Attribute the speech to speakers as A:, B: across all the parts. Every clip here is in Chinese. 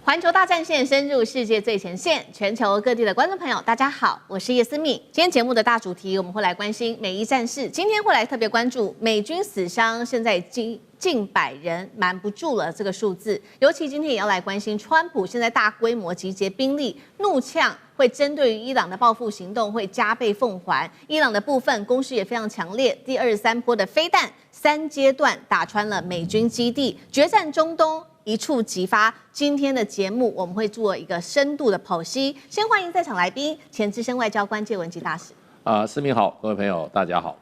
A: 环球大战线深入世界最前线，全球各地的观众朋友，大家好，我是叶思密。今天节目的大主题，我们会来关心美伊战事。今天会来特别关注美军死伤，现在已经近100人，瞒不住了这个数字。尤其今天也要来关心川普现在大规模集结兵力，怒呛会针对于伊朗的报复行动会加倍奉还。伊朗的部分攻势也非常强烈，第23波的飞弹3阶段打穿了美军基地，决战中东一触即发。今天的节目我们会做一个深度的剖析。先欢迎在场来宾，前资深外交官介文基大使。
B: 思密好，各位朋友大家好。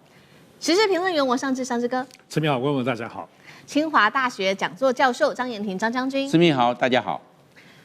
A: 时事评论员王尚志尚志哥。
C: 思密好，观众大家好。
A: 清华大学讲座教授张延廷张将军。
D: 思密好，大家好。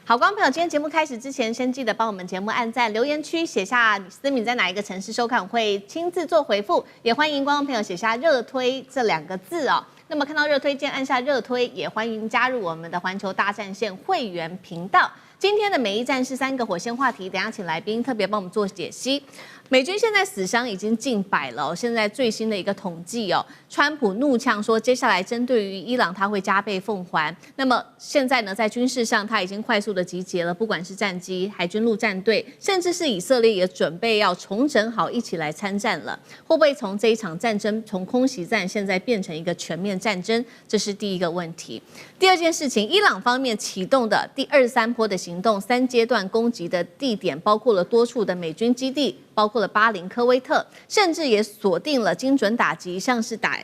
A: 好，观众朋友，今天节目开始之前，先记得帮我们节目按赞，留言区写下思密在哪一个城市收看，我会亲自做回复。也欢迎观众朋友写下热推这2个字哦。那么看到热推键按下热推，也欢迎加入我们的环球大战线会员频道。今天的美伊战事3个火线话题，等一下请来宾特别帮我们做解析。美军现在死伤已经近100了，现在最新的一个统计哦，川普怒呛说，接下来针对于伊朗他会加倍奉还。那么现在呢，在军事上他已经快速的集结了，不管是战机、海军陆战队，甚至是以色列也准备要重整好一起来参战了。会不会从这一场战争从空袭战现在变成一个全面战争？这是第一个问题。第二件事情，伊朗方面启动的第23波的行动，3阶段攻击的地点包括了多处的美军基地，包括了巴林、科威特，甚至也锁定了精准打击，像是打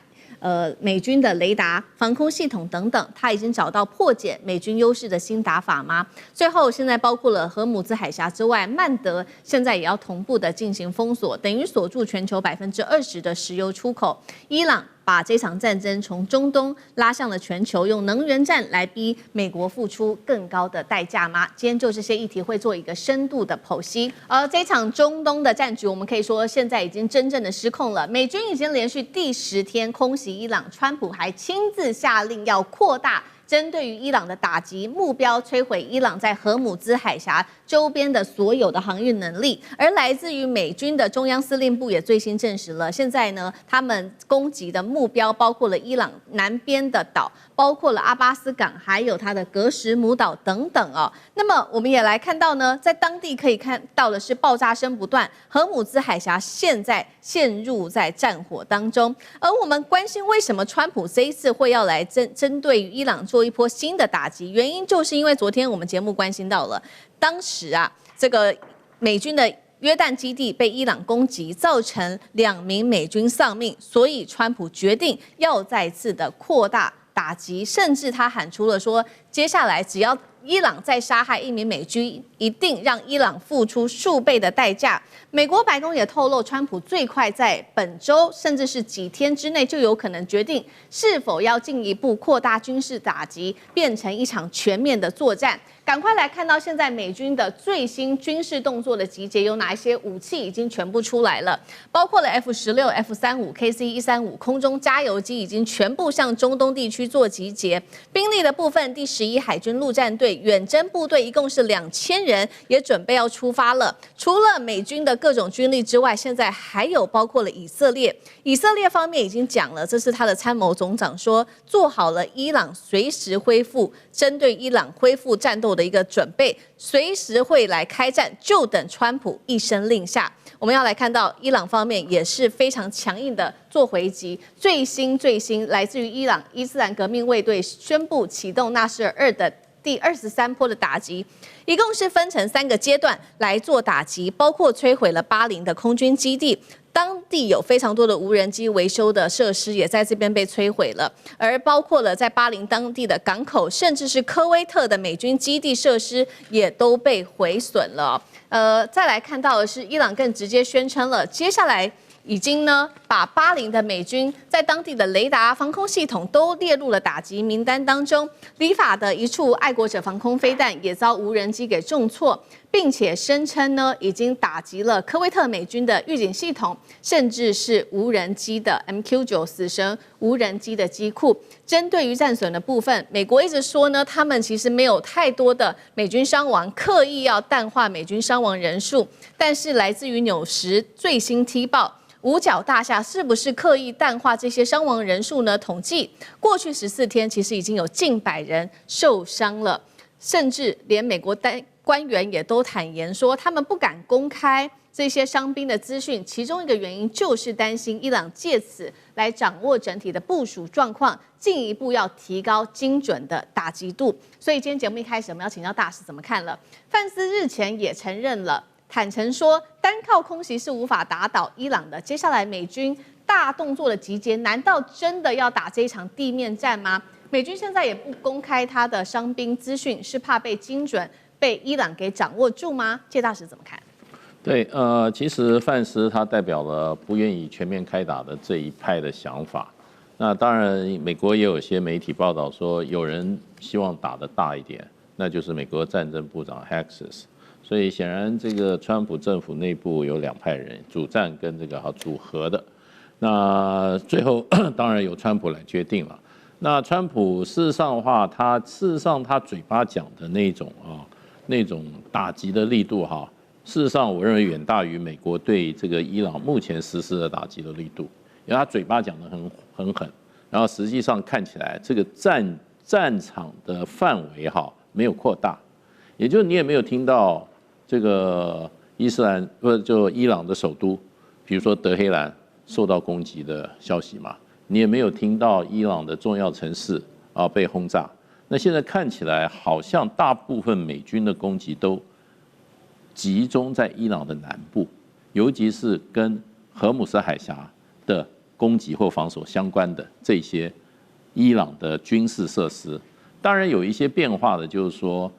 A: 美军的雷达、防空系统等等，他已经找到破解美军优势的新打法吗？最后，现在包括了荷姆兹海峡之外，曼德现在也要同步的进行封锁，等于锁住全球20%的石油出口。伊朗把这场战争从中东拉向了全球，用能源战来逼美国付出更高的代价吗？今天就这些议题会做一个深度的剖析。而这场中东的战局，我们可以说现在已经真正的失控了。美军已经连续第10天空袭伊朗，川普还亲自下令要扩大针对于伊朗的打击，目标摧毁伊朗在荷姆兹海峡周边的所有的航运能力。而来自于美军的中央司令部也最新证实了，现在呢，他们攻击的目标包括了伊朗南边的岛，包括了阿巴斯港，还有它的格什姆岛等等哦。那么我们也来看到呢，在当地可以看到的是爆炸声不断，荷姆兹海峡现在陷入在战火当中。而我们关心为什么川普这一次会要来针对于伊朗做一波新的打击，原因就是因为昨天我们节目关心到了，当时啊，这个美军的约旦基地被伊朗攻击，造成2名美军丧命，所以川普决定要再次的扩大打击，甚至他喊出了说，接下来只要伊朗再杀害1名美军，一定让伊朗付出数倍的代价。美国白宫也透露，川普最快在本周，甚至是几天之内，就有可能决定是否要进一步扩大军事打击，变成一场全面的作战。赶快来看到现在美军的最新军事动作的集结，有哪一些武器已经全部出来了，包括了 F-16、F-35、KC-135 空中加油机已经全部向中东地区做集结。兵力的部分，第11海军陆战队远征部队一共是2000人，也准备要出发了。除了美军的各种军力之外，现在还有包括了以色列。以色列方面已经讲了，这是他的参谋总长说，做好了伊朗随时恢复，针对伊朗恢复战斗的一个准备，随时会来开战，就等川普一声令下。我们要来看到伊朗方面也是非常强硬的做回击，最新来自于伊朗伊斯兰革命卫队宣布启动纳什尔2的第23波的打击，一共是分成3个阶段来做打击，包括摧毁了巴林的空军基地，当地有非常多的无人机维修的设施也在这边被摧毁了，而包括了在巴林当地的港口，甚至是科威特的美军基地设施也都被毁损了。再来看到的是，伊朗更直接宣称了，接下来已经呢把巴林的美军在当地的雷达、防空系统都列入了打击名单当中。理法的一处爱国者防空飞弹也遭无人机给重挫，并且声称呢已经打击了科威特美军的预警系统，甚至是无人机的 MQ-9死神无人机的机库。针对于战损的部分，美国一直说呢，他们其实没有太多的美军伤亡，刻意要淡化美军伤亡人数。但是来自于纽时最新踢爆，五角大厦是不是刻意淡化这些伤亡人数呢？统计过去14天，其实已经有近100人受伤了。甚至连美国官员也都坦言说，他们不敢公开这些伤兵的资讯，其中一个原因就是担心伊朗借此来掌握整体的部署状况，进一步要提高精准的打击度。所以今天节目一开始，我们要请教大使怎么看了。范斯日前也承认了，坦诚说单靠空袭是无法打倒伊朗的。接下来美军大动作的集结，难道真的要打这一场地面战吗？美军现在也不公开他的伤兵资讯，是怕被精准被伊朗给掌握住吗？谢大使怎么看？
B: 对，其实范斯他代表了不愿意全面开打的这一派的想法。那当然，美国也有些媒体报道说，有人希望打得大一点，那就是美国战争部长 Hexus。所以显然，这个川普政府内部有两派人，主战跟这个组合的。那最后当然由川普来决定了。那川普事实上的话，他嘴巴讲的那种打击的力度哈，事实上我认为远大于美国对这个伊朗目前实施的打击的力度，因为他嘴巴讲的很狠，然后实际上看起来这个战场的范围哈没有扩大，也就是你也没有听到这个伊朗的首都，比如说德黑兰受到攻击的消息嘛。你也没有听到伊朗的重要城市被轰炸。那现在看起来好像大部分美军的攻击都集中在伊朗的南部，尤其是跟荷姆斯海峡的攻击或防守相关的这些伊朗的军事设施。当然有一些变化的，就是说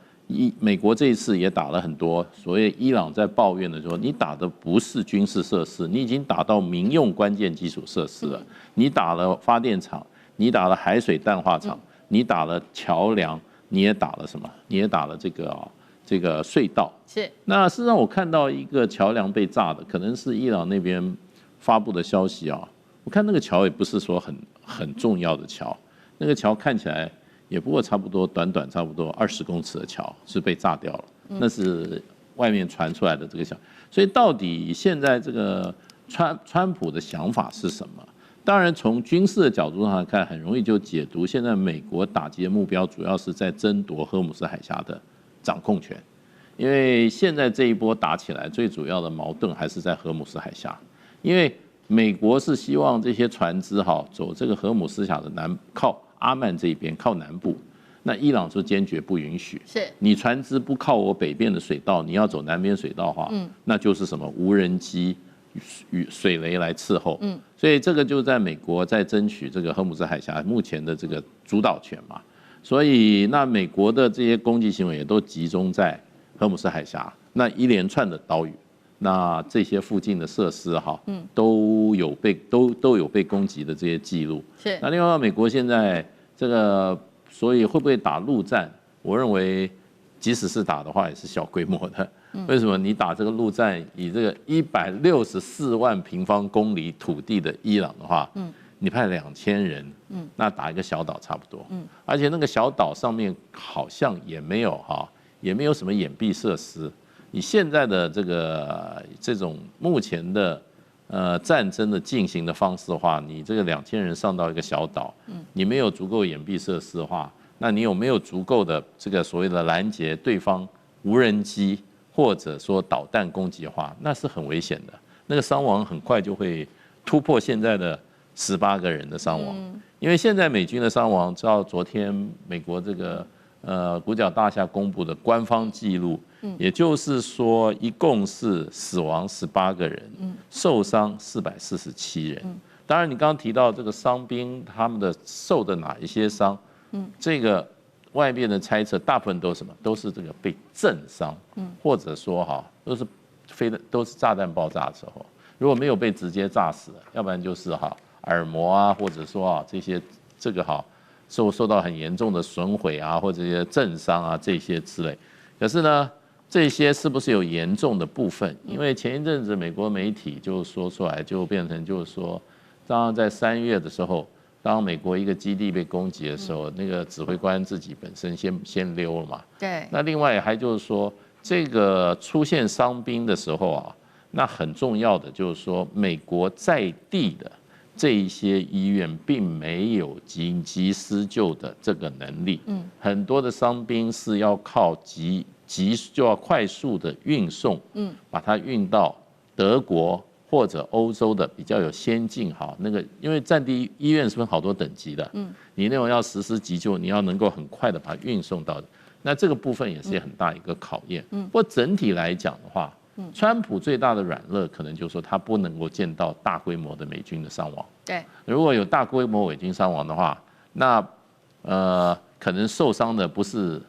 B: 美国这一次也打了很多，所谓伊朗在抱怨的说，你打的不是军事设施，你已经打到民用关键基础设施了，你打了发电厂，你打了海水淡化厂，你打了桥梁，你也打了什么？你也打了这个隧道。
A: 是。
B: 那事实上我看到一个桥梁被炸的，可能是伊朗那边发布的消息啊。我看那个桥也不是说很重要的桥，那个桥看起来也不过差不多短差不多20公尺的桥是被炸掉了，那是外面传出来的这个桥。所以到底现在这个川普的想法是什么？当然从军事的角度上来看，很容易就解读现在美国打击的目标主要是在争夺荷姆斯海峡的掌控权，因为现在这一波打起来最主要的矛盾还是在荷姆斯海峡，因为美国是希望这些船只走这个荷姆斯海峡的靠阿曼这一边靠南部，那伊朗就坚决不允许。
A: 是
B: 你船只不靠我北边的水道，你要走南边水道的话，那就是什么无人机与水雷来伺候。所以这个就在美国在争取这个荷姆斯海峡目前的这个主导权嘛。所以那美国的这些攻击行为也都集中在荷姆斯海峡那一连串的岛屿。那这些附近的设施都有被攻击的这些记录。
A: 是。
B: 那另外，美国现在这个，所以会不会打陆战？我认为，即使是打的话，也是小规模的。为什么？你打这个陆战，以这个164万平方公里土地的伊朗的话，你派2000人，那打一个小岛差不多。而且那个小岛上面好像也没有什么掩蔽设施。你现在的这种目前的战争的进行的方式的话，你这个2000人上到一个小岛，你没有足够掩蔽设施的话，那你有没有足够的这个所谓的拦截对方无人机或者说导弹攻击的话，那是很危险的。那个伤亡很快就会突破现在的18个人的伤亡，因为现在美军的伤亡，照昨天美国这个五角大厦公布的官方记录。也就是说，一共是死亡18个人，受伤447人。当然，你刚刚提到这个伤兵，他们的受的哪一些伤？这个外面的猜测，大部分都是什么？都是这个被震伤，或者说都是炸弹爆炸的时候，如果没有被直接炸死，要不然就是耳膜啊，或者说这些受到很严重的损毁啊，或者这些震伤啊这些之类。可是呢？这些是不是有严重的部分？因为前一阵子美国媒体就说出来，就变成就是说，当在3月的时候，当美国一个基地被攻击的时候，那个指挥官自己本身先溜了嘛。
A: 对。
B: 那另外还就是说，这个出现伤兵的时候那很重要的就是说，美国在地的这一些医院并没有紧急施救的这个能力。很多的伤兵是要靠就要快速的运送，把它运到德国或者欧洲的比较有先进那个，因为战地医院是分好多等级的，你那种要实施急救，你要能够很快的把它运送到的，那这个部分也是很大一个考验。不过整体来讲的话，川普最大的软肋可能就是说他不能够见到大规模的美军的伤亡。
A: 对，
B: 如果有大规模美军伤亡的话，那可能受伤的不是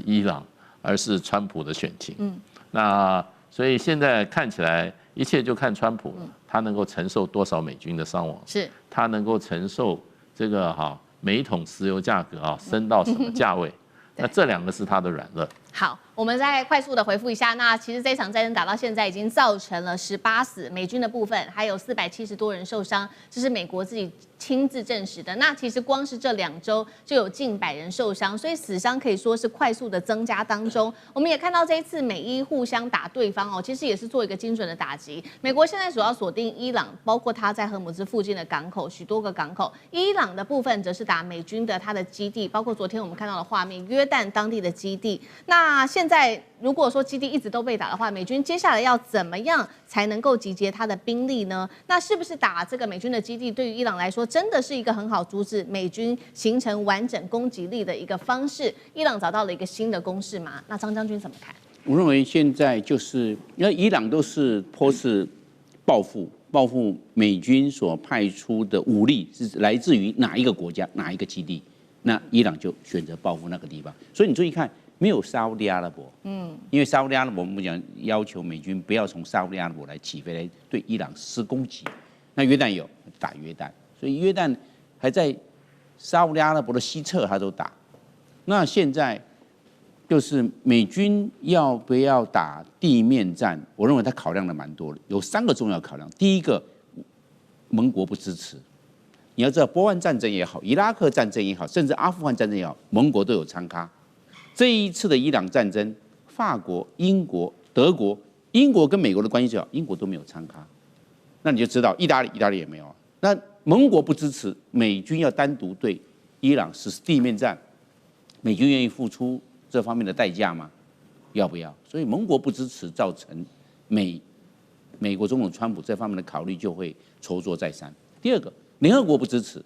B: 伊朗，而是川普的选情。那所以现在看起来一切就看川普了，他能够承受多少美军的伤亡，
A: 是
B: 他能够承受这个每一桶石油价格升到什么价位，那这两个是他的软肋。
A: 好，我们再快速的回复一下。那其实这场战争打到现在已经造成了18死，美军的部分还有470多人受伤，这是美国自己亲自证实的。那其实光是这2周就有近100人受伤，所以死伤可以说是快速的增加当中。我们也看到这一次美伊互相打对方其实也是做一个精准的打击。美国现在主要锁定伊朗，包括他在荷姆兹附近的港口，许多个港口。伊朗的部分则是打美军的他的基地，包括昨天我们看到的画面，约旦当地的基地。那现在如果说基地一直都被打的话，美军接下来要怎么样才能够集结他的兵力呢？那是不是打这个美军的基地，对于伊朗来说真的是一个很好阻止美军形成完整攻击力的一个方式？伊朗找到了一个新的公式吗？那张将军怎么看？
C: 我认为现在就是因为伊朗都是颇是报复美军所派出的武力是来自于哪一个国家哪一个基地，那伊朗就选择报复那个地方。所以你注意看。没有沙烏地阿拉伯，因为沙烏地阿拉伯我们讲要求美军不要从沙烏地阿拉伯来起飞来对伊朗施攻击，那约旦有打约旦，所以约旦还在沙烏地阿拉伯的西侧他都打。那现在就是美军要不要打地面战？我认为他考量的蛮多的，有3个重要考量。第一个，盟国不支持。你要知道，波湾战争也好，伊拉克战争也好，甚至阿富汗战争也好，盟国都有参加。这一次的伊朗战争，法国、英国、德国，英国跟美国的关系最好，英国都没有参加，那你就知道意大利也没有。那盟国不支持，美军要单独对伊朗实施地面战，美军愿意付出这方面的代价吗？要不要？所以盟国不支持，造成美国总统川普这方面的考虑就会筹措再三。第二个，联合国不支持，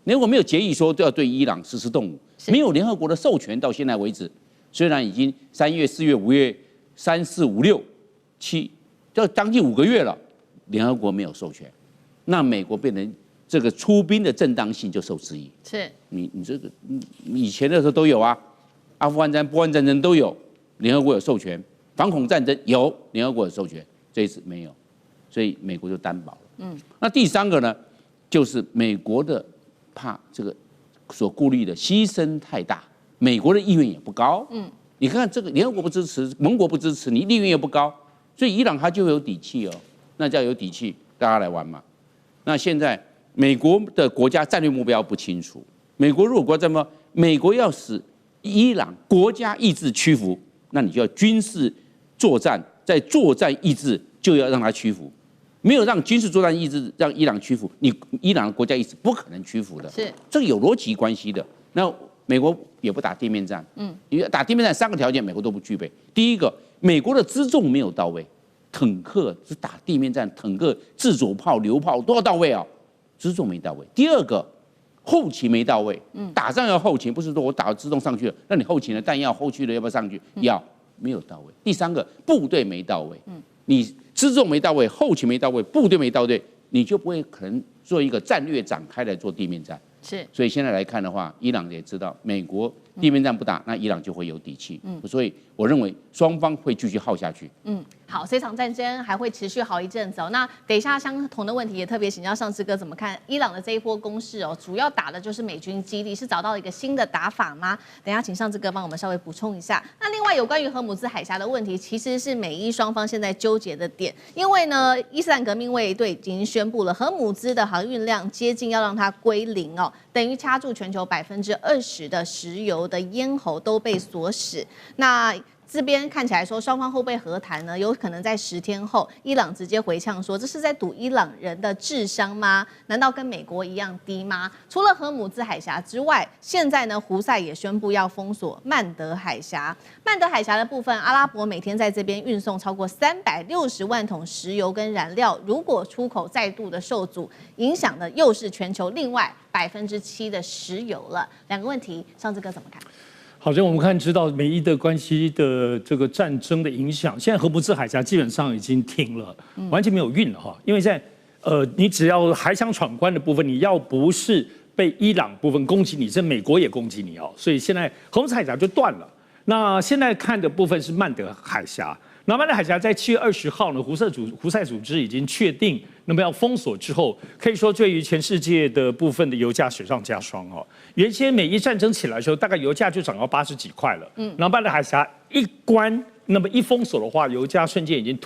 C: 联合国没有决议说都要对伊朗实施动武，没有联合国的授权，到现在为止，虽然已经3月、4月、5月、3、4、5、6、7，就将近5个月了，联合国没有授权，那美国变成这个出兵的正当性就受质疑。
A: 是
C: 你这个以前的时候都有啊，阿富汗战争、波湾战争都有，联合国有授权，反恐战争有联合国有授权，这一次没有，所以美国就担保了。那第3个呢？就是美国的怕这个所顾虑的牺牲太大，美国的意愿也不高。你看这个联合国不支持，盟国不支持，你意愿也不高，所以伊朗它就有底气哦。那叫有底气，大家来玩嘛。那现在美国的国家战略目标不清楚，美国如果国家目标，美国要使伊朗国家意志屈服，那你就要军事作战，在作战意志就要让它屈服。没有让军事作战意志让伊朗屈服，你伊朗的国家意志不可能屈服的，
A: 是
C: 这个有逻辑关系的。那美国也不打地面战，因为打地面战3个条件美国都不具备。第一个，美国的辎重没有到位，坦克是打地面战，坦克、自主炮、榴炮都要到位哦，辎重没到位。第二个，后勤没到位，打仗要后勤，不是说我打辎重上去了，那你后勤的弹药、后续的要不要上去？要，没有到位。第3个，部队没到位，你辎重没到位，后勤没到位，部队没到位，你就不会可能做一个战略展开来做地面战。
A: 是，
C: 所以现在来看的话，伊朗也知道美国地面战不打，那伊朗就会有底气。所以我认为双方会继续耗下去。
A: 好，这场战争还会持续好一阵子哦。那等一下相同的问题也特别请教上次哥怎么看伊朗的这一波攻势哦？主要打的就是美军基地，是找到一个新的打法吗？等一下请上次哥帮我们稍微补充一下。那另外有关于荷姆兹海峡的问题，其实是美伊双方现在纠结的点，因为呢，伊斯兰革命卫队已经宣布了荷姆兹的航运量接近要让它归零哦，等于掐住全球20%的石油的咽喉都被锁死。那这边看起来说双方会不会和谈呢？有可能在10天后，伊朗直接回呛说，这是在赌伊朗人的智商吗？难道跟美国一样低吗？除了荷姆兹海峡之外，现在呢，胡塞也宣布要封锁曼德海峡。曼德海峡的部分，阿拉伯每天在这边运送超过360万桶石油跟燃料，如果出口再度的受阻，影响的又是全球另外7%的石油了。2个问题，尚志哥怎么看？
D: 好像我们知道美伊的关系的这个战争的影响，现在荷姆兹海峡基本上已经停了，完全没有运了哈。因为在你只要海想闯关的部分，你要不是被伊朗部分攻击你，这美国也攻击你哦，所以现在荷姆兹海峡就断了。那现在看的部分是曼德海峡。那曼德海峡在7月20号呢，胡塞组织已经确定，那么要封锁之后，可以说对于全世界的部分的油价雪上加霜哦。原先美伊战争起来的时候，大概油价就涨到80几块了，然后曼德海峡一关，那么一封锁的话，油价瞬间已经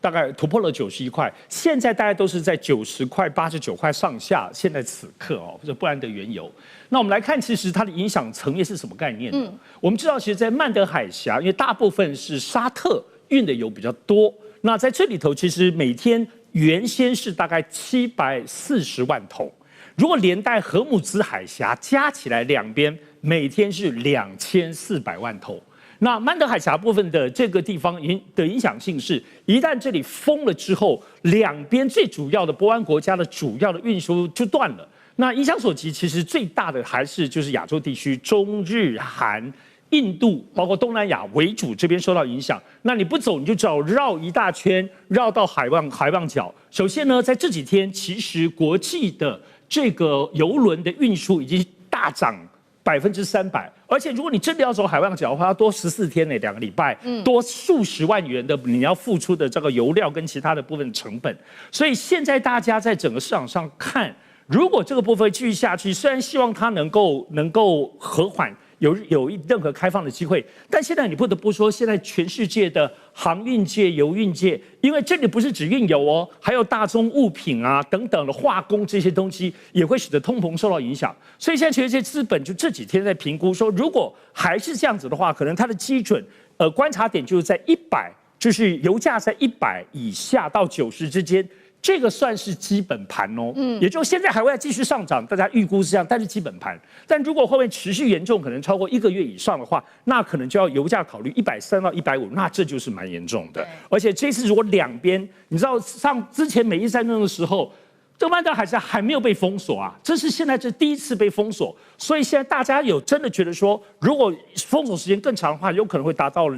D: 大概突破了91块，现在大概都是在90块、89块上下。现在此刻哦，这布兰德原油。那我们来看，其实它的影响层面是什么概念呢？我们知道，其实，在曼德海峡，因为大部分是沙特运的油比较多，那在这里头，其实每天原先是大概740万桶，如果连带荷姆兹海峡加起来，两边每天是2400万桶。那曼德海峡部分的这个地方的影响性是，一旦这里封了之后，两边最主要的波湾国家的主要的运输就断了。那影响所及，其实最大的还是就是亚洲地区，中日韩、印度，包括东南亚为主，这边受到影响。那你不走，你就只好绕一大圈，绕到海望角。首先呢，在这几天，其实国际的这个邮轮的运输已经大涨300%，而且如果你真的要走海望角的话，要多14天呢，2个礼拜，多数十万元的你要付出的这个油料跟其他的部分成本。所以现在大家在整个市场上看，如果这个部分继续下去，虽然希望它能够和缓，有任何开放的机会，但现在你不得不说，现在全世界的航运界、油运界，因为这里不是只运油哦，还有大宗物品啊等等的化工这些东西，也会使得通膨受到影响。所以现在全世界资本就这几天在评估说，如果还是这样子的话，可能它的基准观察点就是在100，就是油价在100以下到90之间。这个算是基本盘哦，也就现在还会继续上涨，大家预估是这样，但是基本盘。但如果后面持续严重，可能超过1个月以上的话，那可能就要油价考虑130到150，那这就是蛮严重的。而且这次如果两边，你知道之前美伊战争的时候，这个曼德海峡还没有被封锁啊，这是现在这第一次被封锁，所以现在大家有真的觉得说，如果封锁时间更长的话，有可能会达到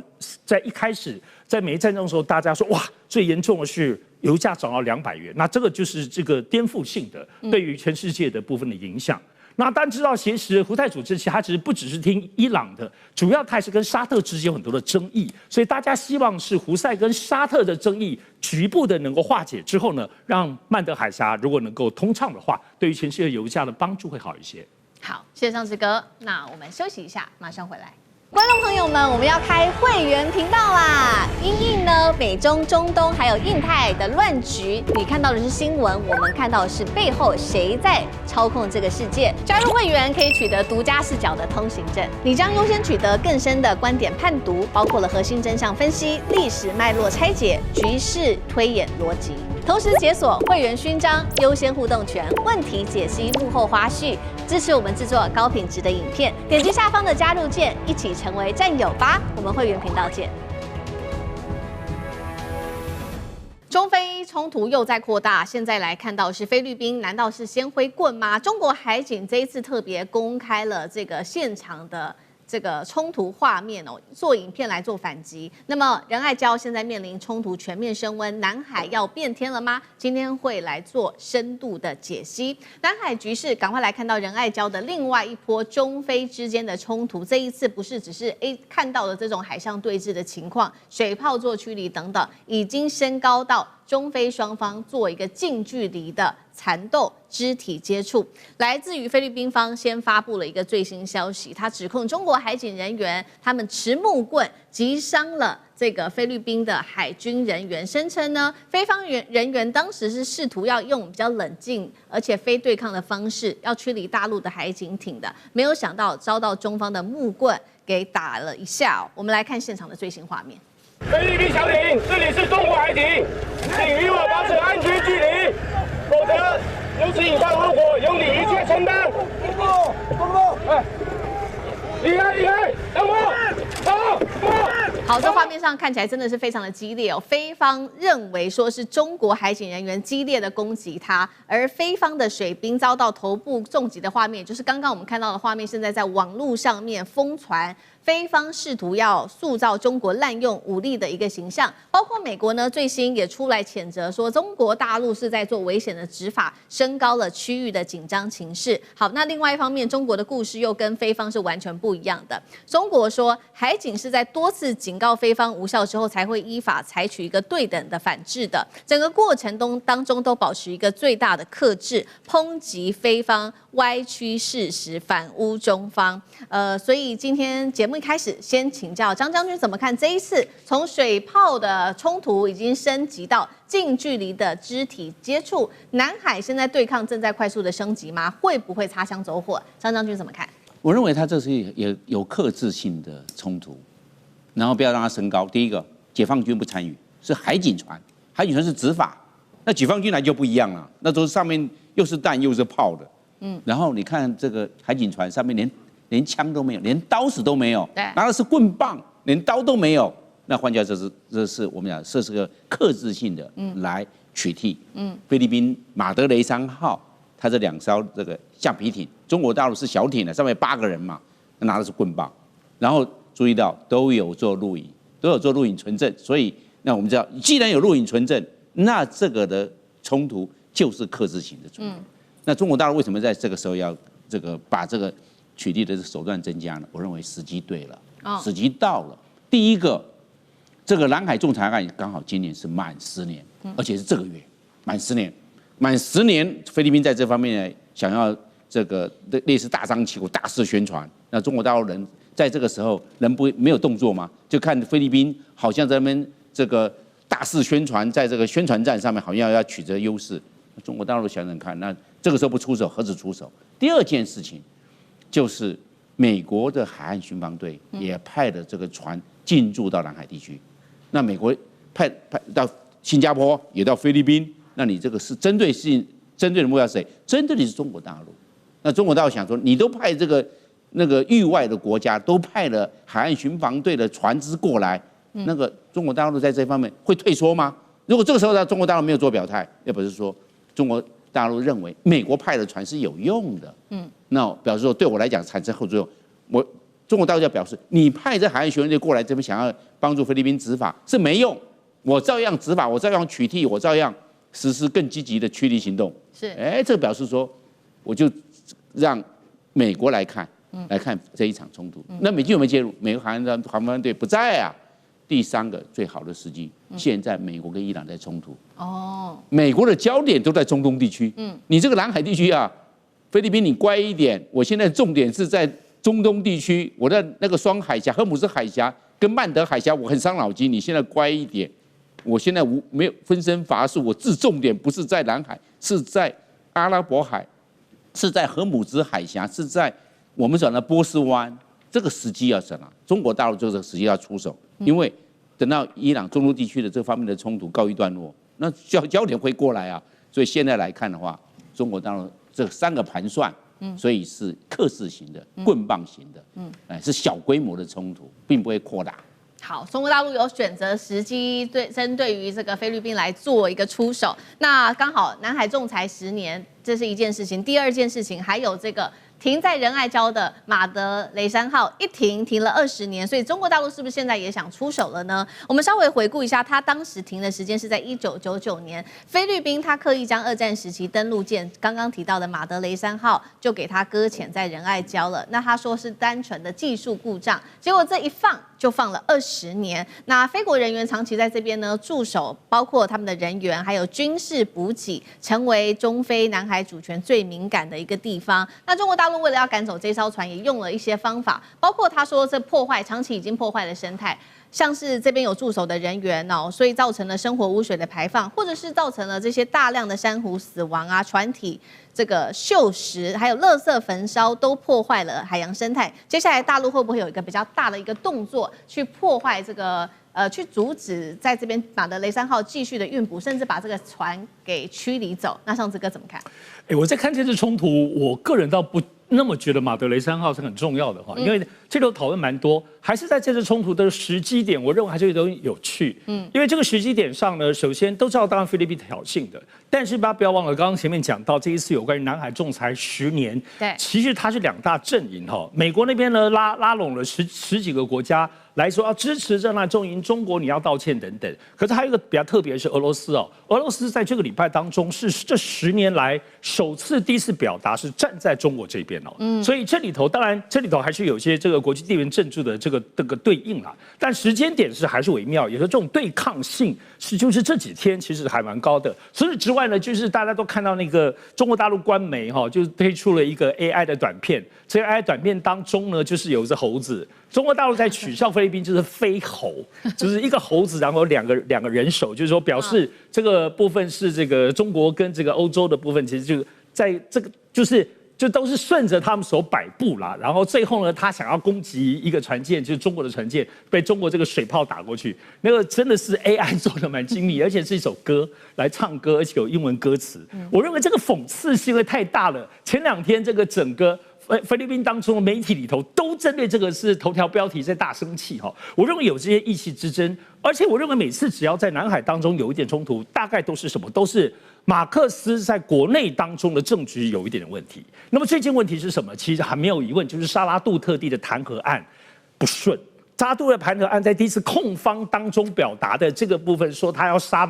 D: 在一开始在美伊战争的时候，大家说哇，最严重的是油价涨到200元，那这个就是这个颠覆性的对于全世界的部分的影响。那当然知道，其实胡塞组织其实它其实不只是听伊朗的，主要它还是跟沙特之间有很多的争议，所以大家希望是胡塞跟沙特的争议局部的能够化解之后呢，让曼德海峡如果能够通畅的话，对于全世界油价的帮助会好一些。
A: 好，谢谢尚志哥，那我们休息一下，马上回来。观众朋友们，我们要开会员频道啦！因应呢美中、中东还有印太的乱局，你看到的是新闻，我们看到的是背后谁在操控这个世界。加入会员可以取得独家视角的通行证，你将优先取得更深的观点判读，包括了核心真相分析、历史脉络拆解、局势推演逻辑。同时解锁会员勋章、优先互动权、问题解析、幕后花絮，支持我们制作高品质的影片。点击下方的加入键，一起成为战友吧！我们会员频道见。中非冲突又在扩大，现在来看到是菲律宾，难道是先挥棍吗？中国海警这一次特别公开了这个现场的这个冲突画面哦，做影片来做反击。那么仁爱礁现在面临冲突全面升温，南海要变天了吗？今天会来做深度的解析。南海局势，赶快来看到仁爱礁的另外一波中非之间的冲突。这一次不是只是看到了这种海上对峙的情况，水炮做驱离等等，已经升高到中非双方做一个近距离的缠斗、肢体接触。来自于菲律宾方先发布了一个最新消息，他指控中国海警人员他们持木棍击伤了这个菲律宾的海军人员，声称呢，菲方人员当时是试图要用比较冷静而且非对抗的方式，要驱离大陆的海警艇的，没有想到遭到中方的木棍给打了一下哦。我们来看现场的最新画面。
E: 菲律宾小艇，这里是中国海警，请与我保持安全距离，否则由此引发后果由你一切承担。离开，等我，走。
A: 好，这画面上看起来真的是非常的激烈哦。菲方认为说是中国海警人员激烈的攻击他，而菲方的水兵遭到头部重击的画面，就是刚刚我们看到的画面，现在在网络上面疯传。菲方试图要塑造中国滥用武力的一个形象，包括美国呢最新也出来谴责说中国大陆是在做危险的执法，升高了区域的紧张情势。好，那另外一方面，中国的故事又跟菲方是完全不一样的。中国说海警是在多次警告菲方无效之后，才会依法采取一个对等的反制的。整个过程当中都保持一个最大的克制，抨击菲方歪曲事实，反诬中方。所以今天节目一开始，先请教张将军怎么看这一次从水炮的冲突已经升级到近距离的肢体接触，南海现在对抗正在快速的升级吗？会不会擦枪走火？张将军怎么看？
C: 我认为它这是也有克制性的冲突，然后不要让它升高。第一个，解放军不参与，是海警船，海警船是执法，那解放军来就不一样了，那都是上面又是弹又是炮的，然后你看这个海警船上面连枪都没有，连刀子都没有，拿的是棍棒，连刀都没有。那换句话说，这是我们讲，这是个克制性的来取缔。菲律宾马德雷山号，它这2艘这个橡皮艇，中国大陆是小艇的，上面8个人嘛，拿的是棍棒。然后注意到都有做录影，存证，所以那我们知道，既然有录影存证，那这个的冲突就是克制型的冲突。那中国大陆为什么在这个时候要这个把这个取缔的手段增加呢？我认为时机对了，时机到了。第一个，这个南海仲裁案刚好今年是满10年，而且是这个月满10年，菲律宾在这方面想要这个类似大张旗鼓、大肆宣传。那中国大陆人在这个时候没有动作吗？就看菲律宾好像在那边这个大肆宣传，在这个宣传战上面好像要取得优势。中国大陆想想看，那这个时候不出手，何止出手？第二件事情就是美国的海岸巡防队也派了这个船进驻到南海地区。那美国派到新加坡，也到菲律宾，那你这个是针对的目标是谁？针对的是中国大陆。那中国大陆想说，你都派这个那个域外的国家都派了海岸巡防队的船只过来，那个中国大陆在这方面会退缩吗？如果这个时候中国大陆没有做表态，要不是说中国大陆认为美国派的船是有用的，那表示说对我来讲产生后作用，中国大陆要表示，你派这海岸巡防队过来这边想要帮助菲律宾执法是没用，我照样执法，我照样取缔，我照样实施更积极的驱离行动。
A: 是，
C: 这表示说，我就让美国来看这一场冲突。那美军有没有介入？美国海岸防卫队不在啊。第3个最好的时机，现在美国跟伊朗在冲突。美国的焦点都在中东地区。你这个南海地区啊，菲律宾你乖一点，我现在重点是在中东地区，我在那个双海峡、荷姆斯海峡跟曼德海峡，我很伤脑筋。你现在乖一点，我现在没有分身乏术，我重点不是在南海，是在阿拉伯海，是在荷姆斯海峡，是在我们讲的波斯湾。这个时机要什么？中国大陆这个时机要出手，因为等到伊朗中东地区的这方面的冲突告一段落，那焦点会过来啊。所以现在来看的话，中国大陆这3个盘算，所以是克制型的、棍棒型的，是小规模的冲突，并不会扩大。
A: 好，中国大陆有选择时机针对于这个菲律宾来做一个出手，那刚好南海仲裁10年，这是一件事情。第二件事情还有这个停在仁爱礁的马德雷山号一停了20年，所以中国大陆是不是现在也想出手了呢？我们稍微回顾一下，它当时停的时间是在1999年，菲律宾它刻意将2战时期登陆舰刚刚提到的马德雷山号就给它搁浅在仁爱礁了。那他说是单纯的技术故障，结果这一放就放了20年。那菲国人员长期在这边呢驻守，包括他们的人员还有军事补给，成为中菲南海主权最敏感的一个地方。那中国大陆大陆为了要赶走这艘船，也用了一些方法，包括他说这长期已经破坏了生态。像是这边有驻守的人员哦，所以造成了生活污水的排放，或者是造成了这些大量的珊瑚死亡啊、船体这个锈蚀，还有垃圾焚烧，都破坏了海洋生态。接下来大陆会不会有一个比较大的一个动作，去破坏这个去阻止在这边马德雷3号继续的运补，甚至把这个船给驱离走？那上次哥怎么看？
D: 我在看这次冲突，我个人倒不那么觉得马德雷3号是很重要的哈，因为这头讨论蛮多，还是在这次冲突的时机点，我认为还是有点有趣。因为这个时机点上呢，首先都知道当然菲律宾挑衅的，但是不要忘了，刚刚前面讲到这一次有关于南海仲裁10年，
A: 对，
D: 其实它是2大阵营哈，美国那边呢拉拢了十几个国家来说要支持这那阵营，中国你要道歉等等。可是还有一个比较特别的是俄罗斯哦，俄罗斯在这个礼拜当中是这10年来第一次表达是站在中国这边哦，所以这里头当然这里头还是有些这个国际地缘政治的这个对应啦，但时间点是还是微妙，有时候这种对抗性就是这几天其实还蛮高的。除此之外呢，就是大家都看到那个中国大陆官媒哈，就是推出了一个 AI 的短片，这个 AI 短片当中呢，就是有一只猴子。中国大陆在取笑菲律宾就是飞猴，就是一个猴子，然后两个人手，就是说表示这个部分是这个中国跟这个欧洲的部分，其实就在这个就都是顺着他们所摆布啦。然后最后呢，他想要攻击一个船舰，就是中国的船舰，被中国这个水炮打过去，那个真的是 AI 做的蛮精密，而且是一首歌来唱歌，而且有英文歌词。我认为这个讽刺性会太大了。前2天这个整个菲律宾当中的媒体里头都针对这个是头条标题在大生气哈，我认为有这些意气之争，而且我认为每次只要在南海当中有一点冲突，大概都是什么？都是马克思在国内当中的政局有一点的问题。那么最近问题是什么？其实还没有疑问，就是沙拉杜特地的弹劾案不顺。沙拉杜特弹劾案在第一次控方当中表达的这个部分，说他要杀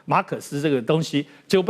D: 马可斯这个东西，就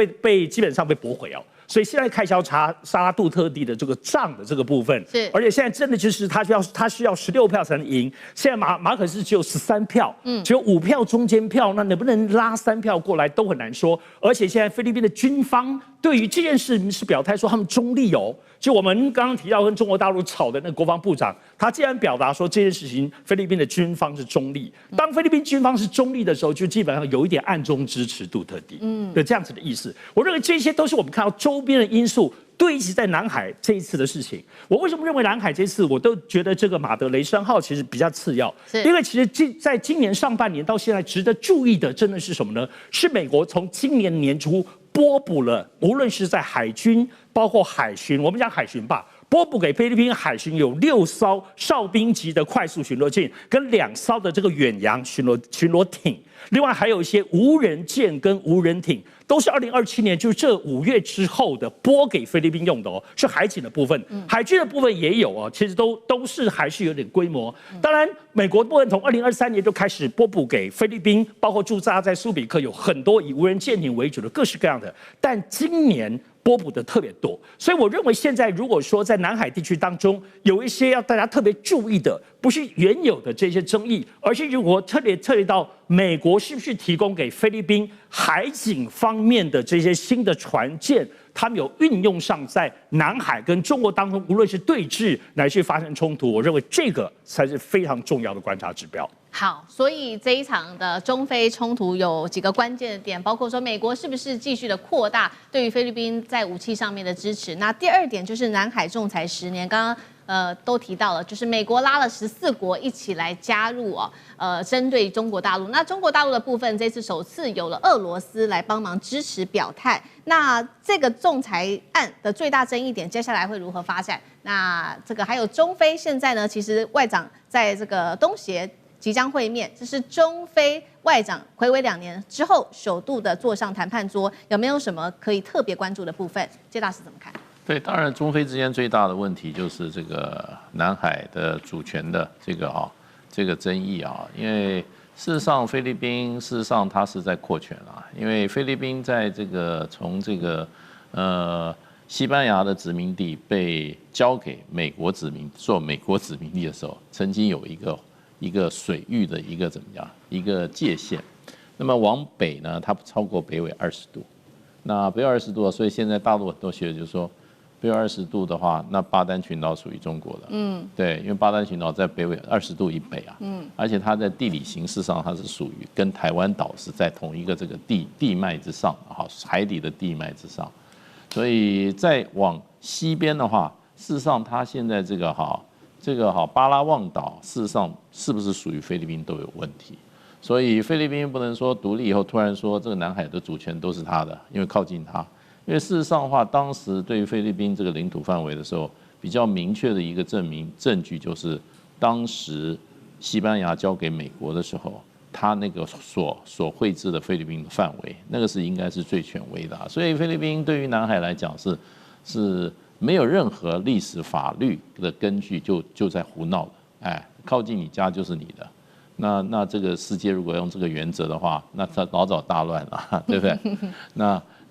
D: 基本上被驳回哦。所以现在开销查沙拉杜特地的这个账的这个部分，
A: 是，
D: 而且现在真的就是他需要16票才能赢，现在马可斯只有13票，只有5票中间票，那能不能拉3票过来都很难说。而且现在菲律宾的军方对于这件事是表态说他们中立哦。就我们刚刚提到跟中国大陆吵的那个国防部长，他既然表达说这件事情菲律宾的军方是中立，当菲律宾军方是中立的时候，就基本上有一点暗中支持杜特地的这样子的意思。我认为这些都是我们看到周边的因素堆积在南海这一次的事情。我为什么认为南海这次我都觉得这个马德雷3号其实比较次要？因为其实在今年上半年到现在值得注意的真的是什么呢？是美国从今年年初拨补了，无论是在海军，包括海巡，我们讲海巡吧，拨补给菲律宾海巡有6艘哨兵级的快速巡逻舰，跟2艘的这个远洋巡逻艇，另外还有一些无人舰跟无人艇，都是2027年，就是这5月之后的拨给菲律宾用的哦，是海警的部分，海军的部分也有哦，其实都是还是有点规模。当然，美国部分从2023年就开始拨补给菲律宾，包括驻扎在苏比克有很多以无人舰艇为主的各式各样的，但今年拨补的特别多，所以我认为现在如果说在南海地区当中有一些要大家特别注意的，不是原有的这些争议，而是如果特别到美国是不是提供给菲律宾海警方面的这些新的船舰，他们有运用上在南海跟中国当中，无论是对峙乃至发生冲突，我认为这个才是非常重要的观察指标。
A: 好，所以这一场的中菲冲突有几个关键的点，包括说美国是不是继续的扩大对于菲律宾在武器上面的支持。那第2点就是南海仲裁10年，刚刚都提到了，就是美国拉了14国一起来加入哦，针对中国大陆。那中国大陆的部分，这次首次有了俄罗斯来帮忙支持表态。那这个仲裁案的最大争议点，接下来会如何发展？那这个还有中菲现在呢，其实外长在这个东协即将会面，这是中菲外长睽违2年之后首度的坐上谈判桌，有没有什么可以特别关注的部分？谢大使怎么看？
B: 对，当然中菲之间最大的问题就是这个南海的主权的这个争议啊，因为事实上菲律宾它是在扩权啊，因为菲律宾在这个从这个西班牙的殖民地被交给美国殖民地的时候，曾经有一个水域的一个怎么样一个界限，那么往北呢，它不超过北纬20度，那北纬20度，所以现在大陆很多学者就说，北纬20度的话，那巴丹群岛属于中国的。对，因为巴丹群岛在北纬20度以北啊。而且它在地理形势上，它是属于跟台湾岛是在同一个这个地脉之上，海底的地脉之上。所以再往西边的话，事实上它现在这个巴拉望岛，事实上是不是属于菲律宾都有问题。所以菲律宾不能说独立以后突然说这个南海的主权都是他的，因为靠近他。因为事实上的话，当时对于菲律宾这个领土范围的时候，比较明确的一个证据就是，当时西班牙交给美国的时候，他那个所绘制的菲律宾的范围，那个是应该是最权威的。所以菲律宾对于南海来讲是没有任何历史法律的根据，就在胡闹的。靠近你家就是你的。那这个世界如果用这个原则的话，那它老早大乱了，对不对？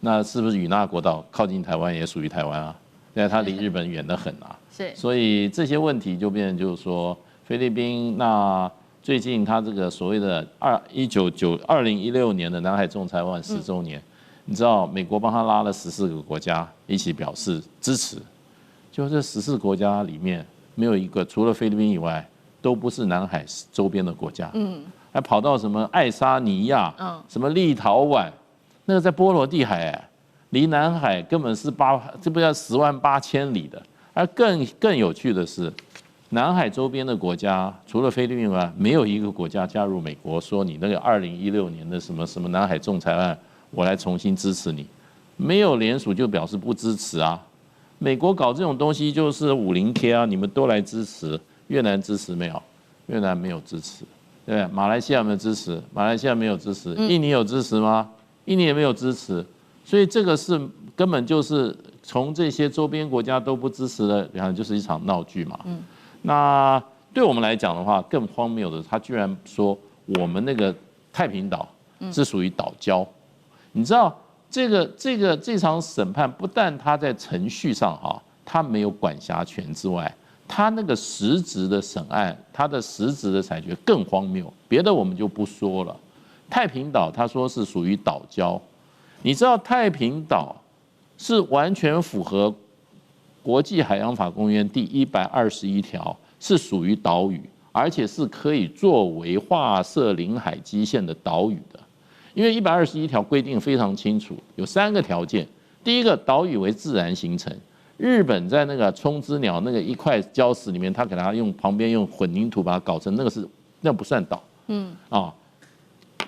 B: 那是不是与那国岛靠近台湾也属于台湾啊？对，它离日本远得很啊。
A: 是。所
B: 以这些问题就变成就是说，菲律宾那最近它这个所谓的2016年的南海仲裁案10周年，你知道美国帮他拉了14个国家一起表示支持，就这14国家里面没有一个除了菲律宾以外，都不是南海周边的国家。还跑到什么爱沙尼亚，什么立陶宛。那个在波罗的海，离南海根本是这不叫108000里的。而更有趣的是，南海周边的国家除了菲律宾外，没有一个国家加入美国说你那个2016年的什么南海仲裁案，我来重新支持你。没有联署就表示不支持啊。美国搞这种东西就是50K啊，你们都来支持。越南支持没有？越南没有支持。对不对？马来西亚有没有支持？马来西亚没有支持。印尼有支持吗？印尼也没有支持，所以这个是根本就是从这些周边国家都不支持的，然后就是一场闹剧嘛。那对我们来讲的话，更荒谬的，他居然说我们那个太平岛是属于岛礁。你知道这场审判不但他在程序上他没有管辖权之外，他那个实质的审案，他的实质的裁决更荒谬。别的我们就不说了。太平岛他说是属于岛礁，你知道太平岛是完全符合国际海洋法公约第121条，是属于岛屿，而且是可以作为划设领海基线的岛屿的。因为121条规定非常清楚，有3个条件。第一个，岛屿为自然形成。日本在那个冲之鸟那个一块礁石里面，他给它旁边用混凝土把它搞成那不算岛。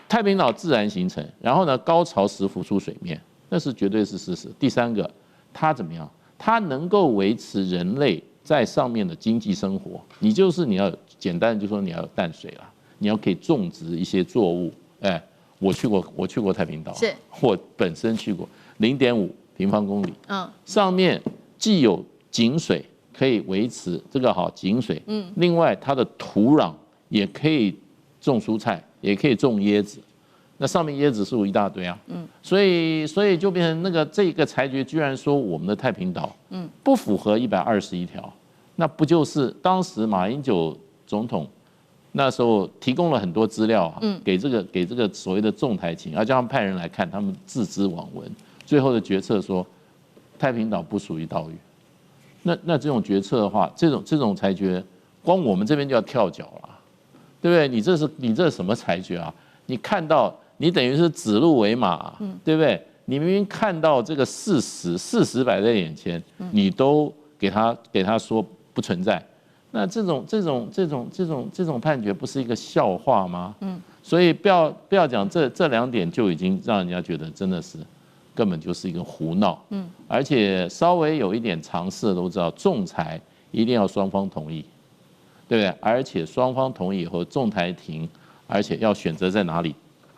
B: 太平岛自然形成，然后呢，高潮时浮出水面，那是绝对是事实。第3个，它怎么样？它能够维持人类在上面的经济生活。你要简单的就说你要有淡水了，你要可以种植一些作物。我去过太平岛，
A: 是
B: 我本身去过，0.5平方公里。上面既有井水可以维持这个井水，另外它的土壤也可以种蔬菜。也可以种椰子，那上面椰子树一大堆啊，所以就变成这个裁决居然说我们的太平岛，不符合121条，那不就是当时马英九总统那时候提供了很多资料给这个所谓的仲裁庭，而叫他们派人来看，他们自知罔闻，最后的决策说太平岛不属于岛屿，那这种决策的话，这种裁决，光我们这边就要跳脚了。对不对？你这是什么裁决啊？你看到你等于是指鹿为马，对不对？你明明看到这个事实摆在眼前，你都给他说不存在，那这种判决不是一个笑话吗？所以不要讲这2点就已经让人家觉得真的是根本就是一个胡闹，而且稍微有一点常识的都知道，仲裁一定要双方同意。对不对？而且双方同意以后，仲裁庭，而且要选择在哪里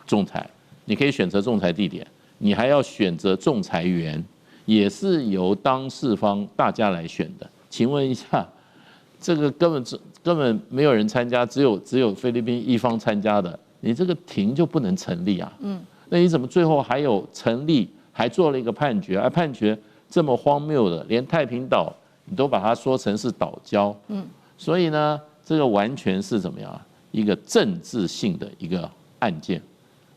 B: 仲裁。你可以选择仲裁地点，你还要选择仲裁员，也是由当事方大家来选的。请问一下，这个根本没有人参加，只有菲律宾一方参加的，你这个庭就不能成立啊？那你怎么最后还有成立，还做了一个判决？而判决这么荒谬的，连太平岛你都把它说成是岛礁，所以呢，这个完全是怎么样？一个政治性的一个案件，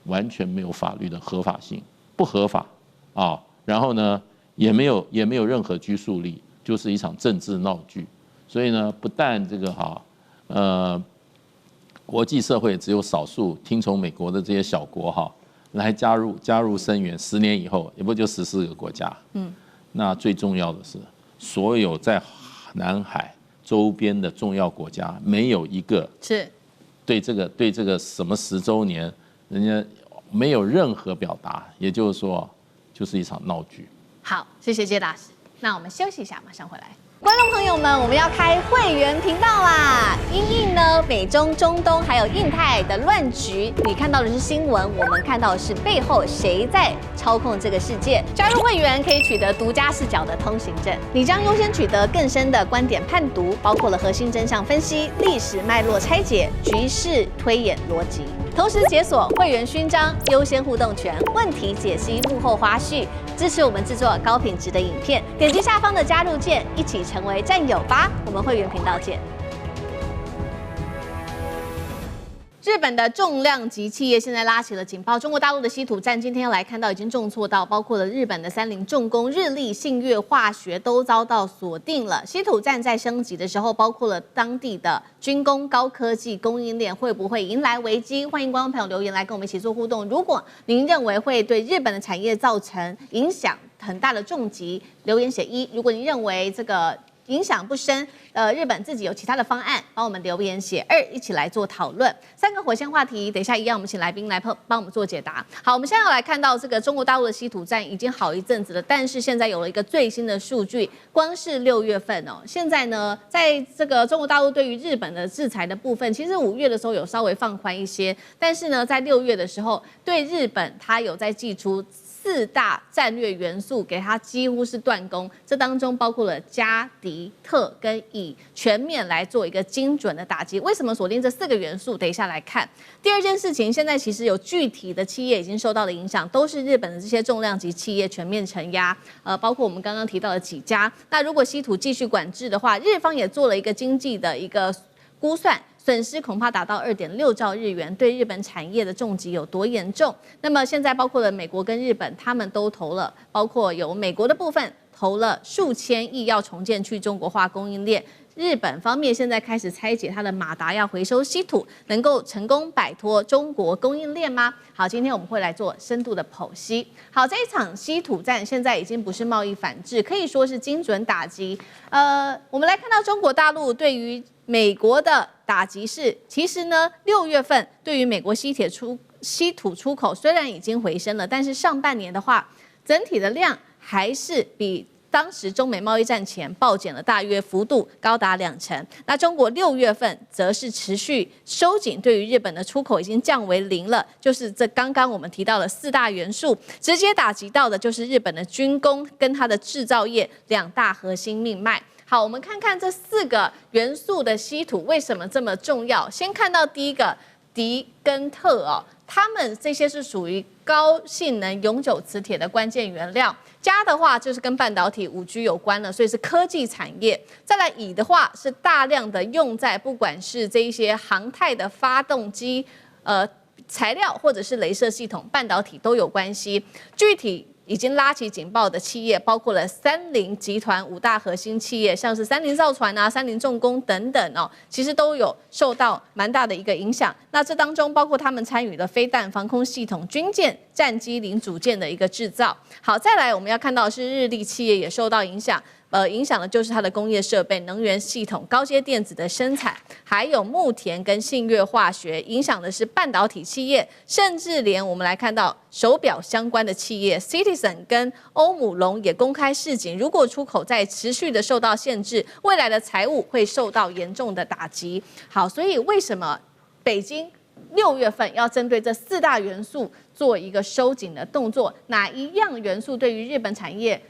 B: 完全没有法律的合法性，不合法啊。然后呢，也没有任何拘束力，就是一场政治闹剧。所以呢，不但这个国际社会只有少数听从美国的这些小国来加入声援，10年以后也不就14个国家。那最重要的是，所有在南海周边的重要国家，没有一个
A: 是
B: 对这个什么10周年，人家没有任何表达，也就是说，就是一场闹剧。
A: 好，谢谢谢大使。那我们休息一下，马上回来。观众朋友们，我们要开会员频道啦！因应呢美中、中东还有印太的乱局，你看到的是新闻，我们看到的是背后谁在操控这个世界。加入会员可以取得独家视角的通行证，你将优先取得更深的观点判读，包括了核心真相分析、历史脉络拆解、局势推演逻辑。同时解锁会员勋章、优先互动权、问题解析、幕后花絮，支持我们制作高品质的影片。点击下方的加入键，一起成为战友吧！我们会员频道见。日本的重量级企业现在拉起了警报，中国大陆的稀土战今天要来看到已经重挫到，包括了日本的三菱重工、日立、信越化学都遭到锁定了。稀土战在升级的时候，包括了当地的军工、高科技供应链会不会迎来危机？欢迎观众朋友留言来跟我们一起做互动。如果您认为会对日本的产业造成影响很大的重击，留言写1；如果您认为这个影响不深，日本自己有其他的方案，帮我们留言写2，一起来做讨论。3个火线话题，等一下一样，我们请来宾来帮我们做解答。好，我们现在要来看到这个中国大陆的稀土战已经好一阵子了，但是现在有了一个最新的数据，光是6月份现在呢，在这个中国大陆对于日本的制裁的部分，其实5月的时候有稍微放宽一些，但是呢，在6月的时候，对日本它有在祭出4大战略元素，给它几乎是断供。这当中包括了加、敌、特跟乙，全面来做一个精准的打击。为什么锁定这4个元素？等一下来看。第二件事情，现在其实有具体的企业已经受到了影响，都是日本的这些重量级企业全面承压。包括我们刚刚提到的几家。那如果稀土继续管制的话，日方也做了一个经济的一个估算。损失恐怕达到2.6兆日元，对日本产业的重击有多严重？那么现在包括了美国跟日本，他们都投了，包括有美国的部分投了数千亿要重建去中国化供应链。日本方面现在开始拆解它的马达要回收稀土，能够成功摆脱中国供应链吗？好，今天我们会来做深度的剖析。好，这一场稀土战现在已经不是贸易反制，可以说是精准打击。我们来看到中国大陆对于美国的打击是，其实呢，6月份对于美国稀土出口虽然已经回升了，但是上半年的话，整体的量还是比当时中美贸易战前暴减了大约幅度高达2成。那中国6月份则是持续收紧，对于日本的出口已经降为0了。就是这刚刚我们提到的4大元素，直接打击到的就是日本的军工跟它的制造业2大核心命脉。好，我们看看这4个元素的稀土为什么这么重要。先看到第一个敌跟特它们这些是属于高性能永久磁铁的关键原料。加的话就是跟半导体、5G 有关了，所以是科技产业。再来乙的话是大量的用在不管是这一些航太的发动机、材料或者是雷射系统、半导体都有关系。具体已经拉起警报的企业，包括了三菱集团5大核心企业，像是三菱造船啊、三菱重工等等其实都有受到蛮大的一个影响。那这当中包括他们参与了飞弹、防空系统、军舰、战机零组件的一个制造。好，再来我们要看到的是日立企业也受到影响。影响的就是它的工业设备、能源系统、高阶电子的生产，还有牧田跟信越化学，影响的是半导体企业，甚至连我们来看到手表相关的企业 ，Citizen 跟欧姆龙也公开示警，如果出口再持续的受到限制，未来的财务会受到严重的打击。好，所以为什么北京6月份要针对这4大元素做一个收紧的动作？哪一样元素对于日本产业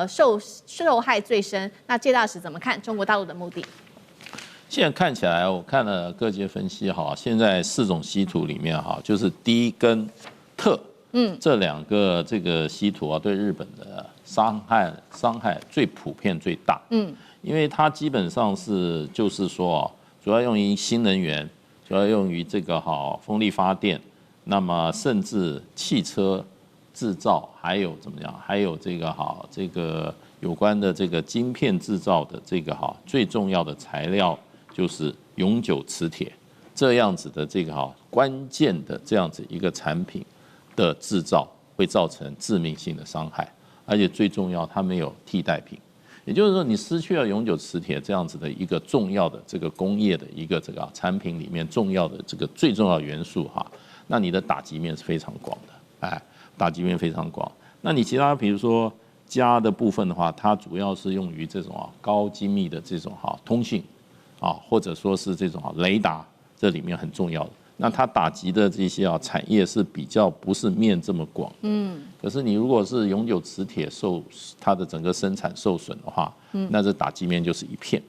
A: 受害最深？那介大使怎么看中国大陆的目的？
B: 现在看起来，我看了各界分析现在4种稀土里面就是低跟特，这2个这个稀土对日本的伤害最普遍最大，因为它基本上就是说主要用于新能源，主要用于这个风力发电，那么甚至汽车制造，还有怎么样，还有这个有关的这个晶片制造的这个最重要的材料就是永久磁铁，这样子的这个关键的这样子一个产品的制造会造成致命性的伤害，而且最重要，它没有替代品。也就是说，你失去了永久磁铁这样子的一个重要的这个工业的一个这个产品里面重要的这个最重要元素那你的打击面是非常广的，打击面非常广。那你其他比如说镓的部分的话，它主要是用于这种高精密的这种通信或者说是这种雷达，这里面很重要的。那它打击的这些产业是比较不是面这么广，可是你如果是永久磁铁它的整个生产受损的话，那这打击面就是一片，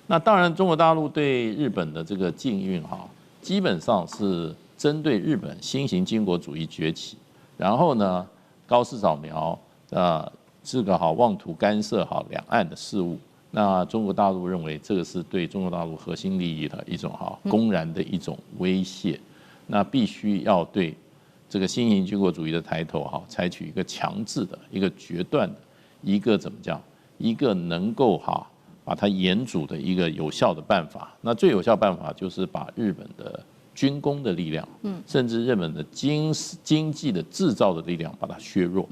B: 那当然中国大陆对日本的这个禁运基本上是针对日本新型军国主义崛起，然后呢高市早苗这个妄图干涉两岸的事务。那中国大陆认为这个是对中国大陆核心利益的一种公然的一种威胁，那必须要对这个新型军国主义的抬头采取一个强制的、一个决断的、一个怎么讲、一个能够把它严阻的一个有效的办法。那最有效办法就是把日本的军工的力量，甚至日本的经济的制造的力量把它削弱。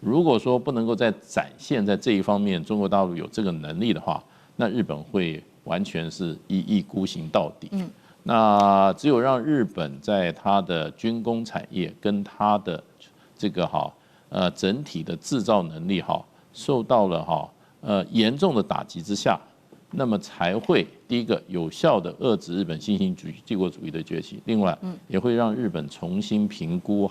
B: 如果说不能够再展现在这一方面中国大陆有这个能力的话，那日本会完全是一意孤行到底。那只有让日本在它的军工产业跟它的这个整体的制造能力受到了严重的打击之下，那么才会第一个有效的遏制日本新型帝国主义的崛起，另外也会让日本重新评估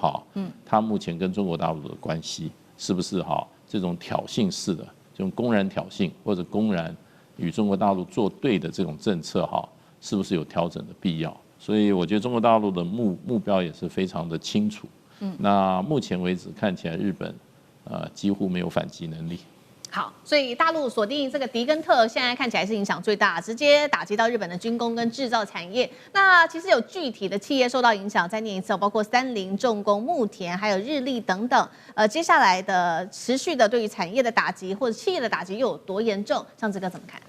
B: 它目前跟中国大陆的关系。是不是这种挑衅式的、这种公然挑衅或者公然与中国大陆作对的这种政策是不是有调整的必要？所以我觉得中国大陆的目标也是非常的清楚。那目前为止看起来日本几乎没有反击能力。
A: 好，所以大陆锁定这个迪根特，现在看起来是影响最大，直接打击到日本的军工跟制造产业。那其实有具体的企业受到影响，再念一次，包括三菱重工、牧田，还有日立等等。接下来的持续的对于产业的打击或者企业的打击又有多严重？像这个怎么看？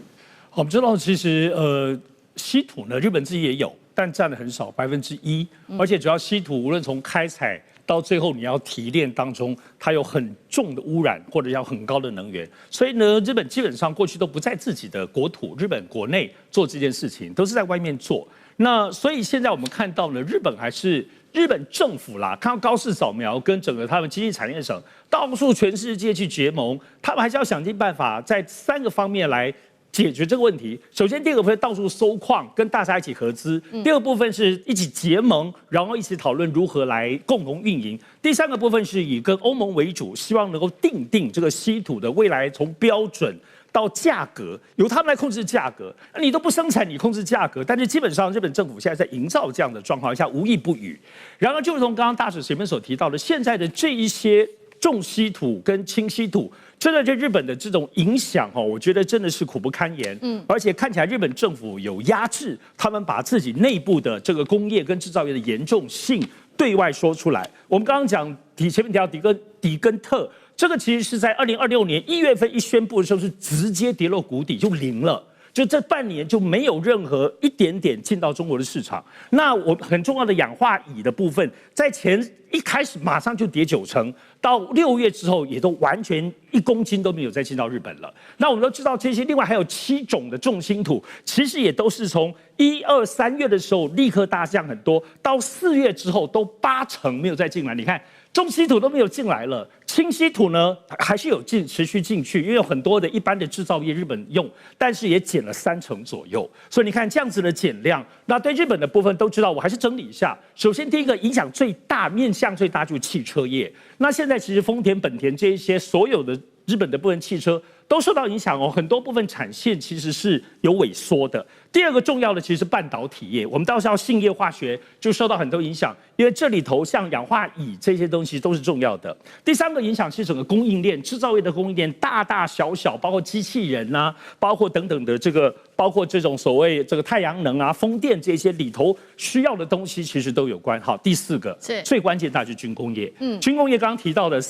D: 我们知道，其实稀土呢，日本自己也有，但占的很少，1%，而且主要稀土无论从开采到最后你要提炼当中，它有很重的污染或者要很高的能源，所以呢，日本基本上过去都不在自己的国土，日本国内做这件事情，都是在外面做。那所以现在我们看到呢，日本还是日本政府啦，看到高市早苗跟整个他们经济产业省到处全世界去结盟，他们还是要想尽办法在3个方面来解决这个问题。首先，第一个部分到处搜矿，跟大家一起合资；第二个部分是一起结盟，然后一起讨论如何来共同运营；第3个部分是以跟欧盟为主，希望能够定这个稀土的未来从标准到价格，由他们来控制价格。你都不生产，你控制价格，但是基本上日本政府现在在营造这样的状况下无一不语。然而，就如同刚刚大使前面所提到的，现在的这一些重稀土跟轻稀土，真的对日本的这种影响我觉得真的是苦不堪言。而且看起来日本政府有压制，他们把自己内部的这个工业跟制造业的严重性对外说出来。我们刚刚讲前面提到迪根特，这个其实是在2026年1月份一宣布的时候是直接跌落谷底，就零了。就这半年就没有任何一点点进到中国的市场。那我很重要的氧化乙的部分，在一开始马上就跌90%，到6月之后也都完全1公斤都没有再进到日本了。那我们都知道这些，另外还有7种的重稀土，其实也都是从1、2、3月的时候立刻大降很多，到4月之后都80%没有再进来。你看。重稀土都没有进来了，轻稀土呢还是有持续进去，因为有很多的一般的制造业日本用，但是也减了30%左右。所以你看这样子的减量，那对日本的部分都知道，我还是整理一下。首先第一个影响最大、面向最大就是汽车业。那现在其实丰田、本田这一些所有的日本的部分汽车都受到影响很多部分产线其实是有萎缩的。第二个重要的其实是半导体业，我们到时候信业化学就受到很多影响，因为这里头像氧化乙这些东西都是重要的。第3个影响是整个供应链，制造业的供应链大大小小，包括机器人包括等等的这个包括这种所谓这个太阳能啊、风电这些里头需要的东西，其实都有关。好，第4个
A: 是
D: 最关键，那就是军工业。军工业刚刚提到的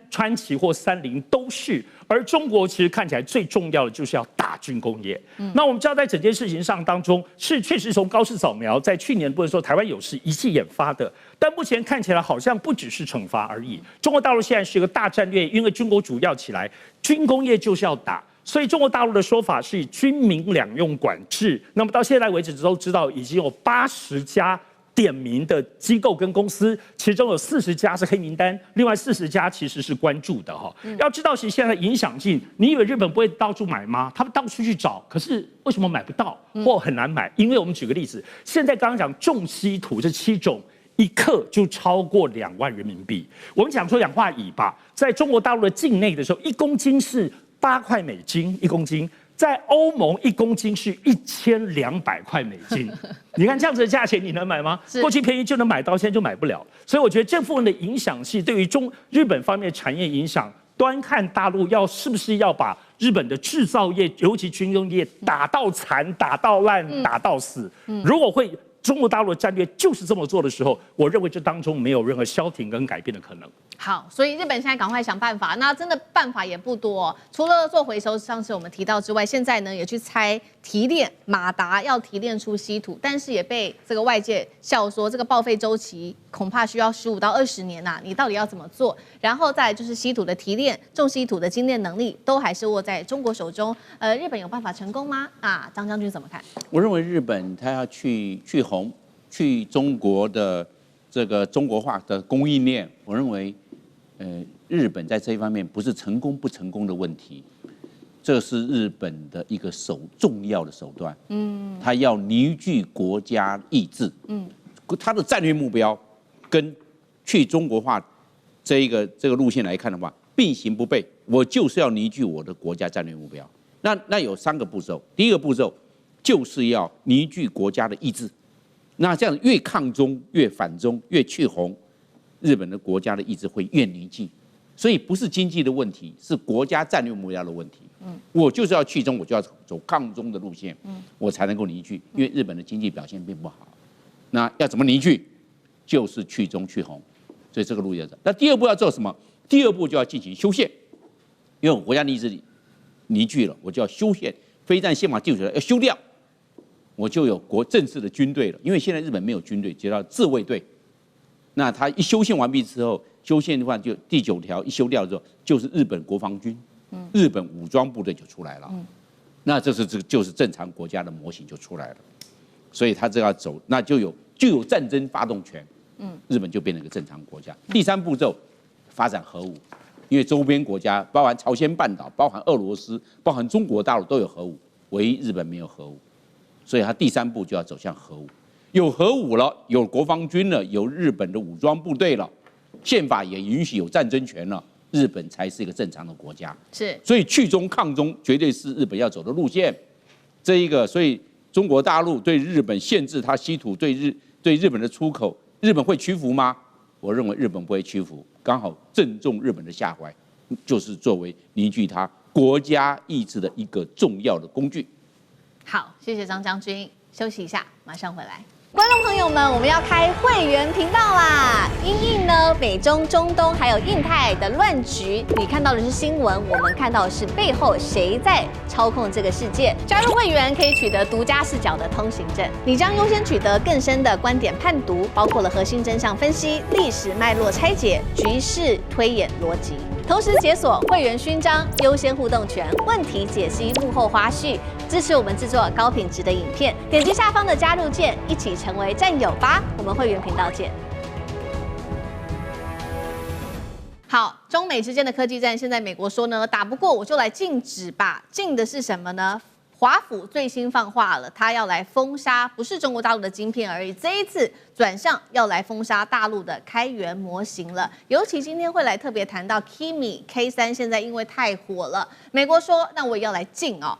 D: 川崎或三菱都是，而中国其实看起来最重要的就是要打军工业。那我们知道，在整件事情上当中，是确实从高市扫描，在去年不是说台湾有事一气研发的，但目前看起来好像不只是惩罚而已。中国大陆现在是一个大战略，因为中国主要起来，军工业就是要打。所以中国大陆的说法是以军民两用管制。那么到现在为止都知道，已经有80家点名的机构跟公司，其中有40家是黑名单，另外40家其实是关注的哈。要知道，其实现在影响性，你以为日本不会到处买吗？他们到处去找，可是为什么买不到或很难买？因为我们举个例子，现在刚刚讲重稀土这7种。1克就超过2万人民币。我们讲说氧化铋吧，在中国大陆的境内的时候，1公斤是8块美金1公斤，在欧盟1公斤是1200块美金。你看这样子的价钱，你能买吗？过去便宜就能买到，现在就买不了。所以我觉得这部分的影响性对于日本方面的产业影响，端看大陆是不是要把日本的制造业，尤其军工业打到残、打到烂、打到死。如果会。中国大陆的战略就是这么做的时候，我认为这当中没有任何消停跟改变的可能。
A: 好，所以日本现在赶快想办法。那真的办法也不多，除了做回收，上次我们提到之外，现在呢也去拆提炼马达，要提炼出稀土，但是也被这个外界笑说，这个报废周期恐怕需要15到20年呐、你到底要怎么做？然后再来就是稀土的提炼，重稀土的精炼能力都还是握在中国手中。日本有办法成功吗？张将军怎么看？
C: 我认为日本它要去红，去中国的这个中国化的供应链，我认为，日本在这一方面不是成功不成功的问题，这是日本的一个重要的手段。它要凝聚国家意志。它的战略目标跟去中国化这个路线来看的话，并行不悖。我就是要凝聚我的国家战略目标。那有3个步骤，第一个步骤就是要凝聚国家的意志。那这样越抗中越反中越去红，日本的国家的意志会越凝聚。所以不是经济的问题，是国家战略目标的问题。我就是要去中，我就要走抗中的路线，我才能够凝聚。因为日本的经济表现并不好，那要怎么凝聚？就是去中去红。所以这个路要走。那第2步要做什么？第2步就要进行修宪，因为我国家的意志凝聚了，我就要修宪，非战宪法基础要修掉，我就有正式的军队了。因为现在日本没有军队，只要自卫队。那他一修宪完毕之后，修宪的话就第9条一修掉之后，就是日本国防军，日本武装部队就出来了。那就是正常国家的模型就出来了。所以他这要走，那就有战争发动权。日本就变成一个正常国家。第3步骤，发展核武，因为周边国家包含朝鲜半岛、包含俄罗斯、包含中国大陆都有核武，唯一日本没有核武，所以他第3步就要走向核武。有核武了，有国防军了，有日本的武装部队了，宪法也允许有战争权了，日本才是一个正常的国家。所以去中抗中绝对是日本要走的路线。所以中国大陆对日本限制它稀土对日本的出口。日本会屈服吗？我认为日本不会屈服，刚好正中日本的下怀，就是作为凝聚它国家意志的一个重要的工具。
A: 好，谢谢张将军，休息一下，马上回来。观众朋友们，我们要开会员频道啦！因应呢美中、中东还有印太的乱局，你看到的是新闻，我们看到的是背后谁在操控这个世界。加入会员可以取得独家视角的通行证，你将优先取得更深的观点判读，包括了核心真相分析、历史脉络拆解、局势推演逻辑。同时解锁会员勋章、优先互动权、问题解析、幕后花絮，支持我们制作高品质的影片。点击下方的加入键，一起成为战友吧！我们会员频道见。好，中美之间的科技战，现在美国说呢，打不过我就来禁止吧。禁的是什么呢？华府最新放话了，他要来封杀不是中国大陆的晶片而已，这一次转向要来封杀大陆的开源模型了。尤其今天会来特别谈到 Kimi K3，现在因为太火了，美国说那我也要来禁哦。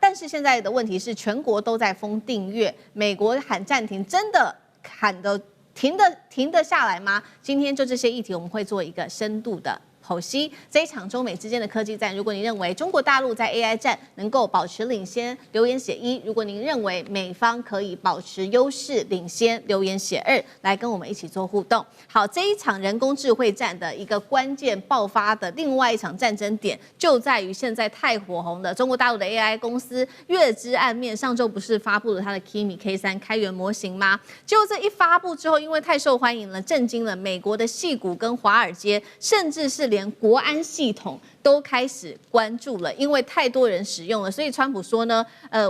A: 但是现在的问题是，全国都在封订阅，美国喊暂停，真的喊的停得下来吗？今天就这些议题，我们会做一个深度的剖析这一场中美之间的科技战。如果你认为中国大陆在 AI 战能够保持领先，留言写1；如果您认为美方可以保持优势领先，留言写2，来跟我们一起做互动。好，这一场人工智慧战的一个关键爆发的另外一场战争点，就在于现在太火红的中国大陆的 AI 公司月之暗面，上周不是发布了它的 Kimi K3开源模型吗？结果这一发布之后，因为太受欢迎了，震惊了美国的矽谷跟华尔街，甚至是连国安系统都开始关注了，因为太多人使用了，所以川普说呢，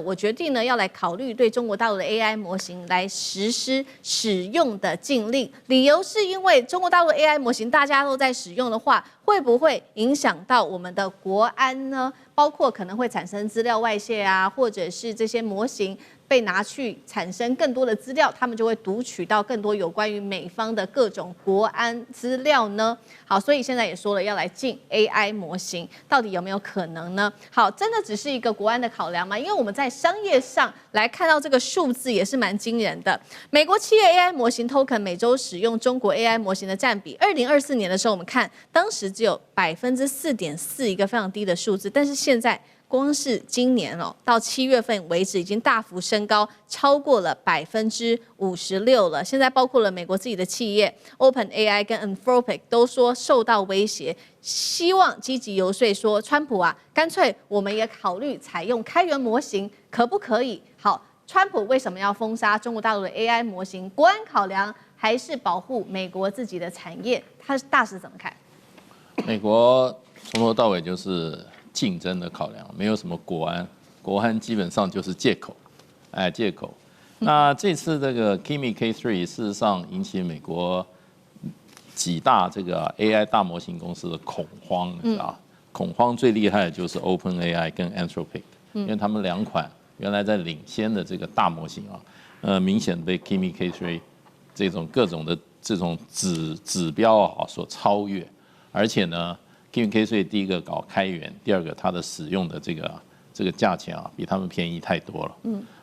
A: 我决定呢要来考虑对中国大陆的 AI 模型来实施使用的禁令，理由是因为中国大陆 AI 模型大家都在使用的话，会不会影响到我们的国安呢？包括可能会产生资料外泄啊，或者是这些模型被拿去产生更多的资料，他们就会读取到更多有关于美方的各种国安资料呢。好，所以现在也说了要来禁 AI 模型，到底有没有可能呢？好，真的只是一个国安的考量吗？因为我们在商业上来看到这个数字也是蛮惊人的。美国企业 AI 模型 token 每周使用中国 AI 模型的占比，2024年的时候我们看，当时只有4.4%，一个非常低的数字，但是现在光是今年到7月份为止，已经大幅升高，超过了56%了。现在包括了美国自己的企业 OpenAI 跟 Anthropic 都说受到威胁，希望积极游说说，川普啊，干脆我们也考虑采用开源模型，可不可以？好，川普为什么要封杀中国大陆的 AI 模型？国安考量还是保护美国自己的产业？他大使怎么看？
B: 美国从头到尾就是竞争的考量，没有什么国安，国安基本上就是借口，借口。那这次这个 Kimi K3 事实上引起美国几大这个 AI 大模型公司的恐慌，恐慌最厉害的就是 OpenAI 跟 Anthropic， 因为他们2款原来在领先的这个大模型明显被 Kimi K3 这种各种的这种指标所超越，而且呢。Kimi K3 第一个搞开源，第二个它的使用的这个价钱比他们便宜太多了，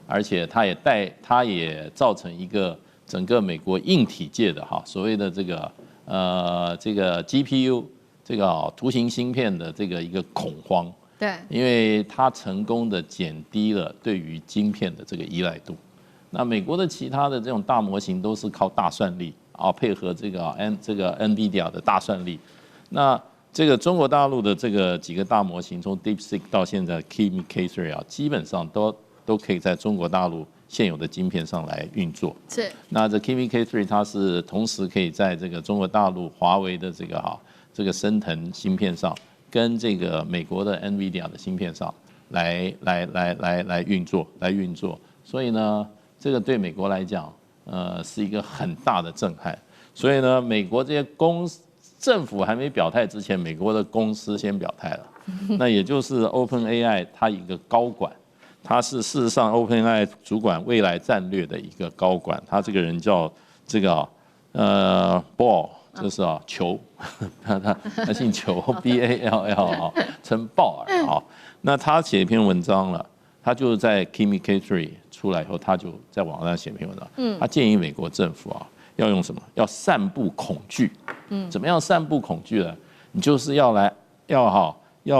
B: 而且它也造成一个整个美国硬体界的所谓的这个 GPU 这个图形芯片的这个一个恐慌，
A: 对，
B: 因为它成功的减低了对于晶片的这个依赖度。那美国的其他的这种大模型都是靠大算力配合这个 NVIDIA 的大算力，那这个中国大陆的这个几个大模型，从 DeepSeek 到现在 Kimi K3 基本上都可以在中国大陆现有的晶片上来运作。
A: 是。
B: 那这 Kimi K3 它是同时可以在这个中国大陆华为的这个升腾芯片上，跟这个美国的 NVIDIA 的芯片上来运作。所以呢，这个对美国来讲，是一个很大的震撼。所以呢，美国这些政府还没表态之前，美国的公司先表态了。那也就是 OpenAI 它一个高管，他是事实上 OpenAI 主管未来战略的一个高管，他这个人叫这个Ball， 就是裘，他姓裘 BALL 称鲍尔那他写一篇文章了，他就是在 Kimi K3 出来以后，他就在网上写篇文章，他建议美国政府要用什么？要散布恐惧。怎么样散布恐惧呢？你就是要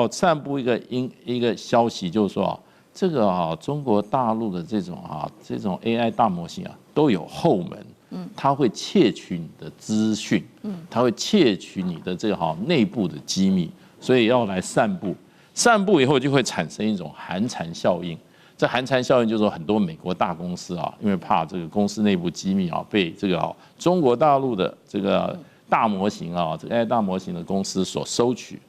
B: 散布一个消息，就是说这个中国大陆的这种 AI 大模型都有后门，它会窃取你的资讯，它会窃取你的这个内部的机密，所以要来散布。散布以后就会产生一种寒蝉效应。这寒蝉效应就是说，很多美国大公司因为怕这个公司内部机密被这个中国大陆的这个大模型这个 AI 大模型的公司所收取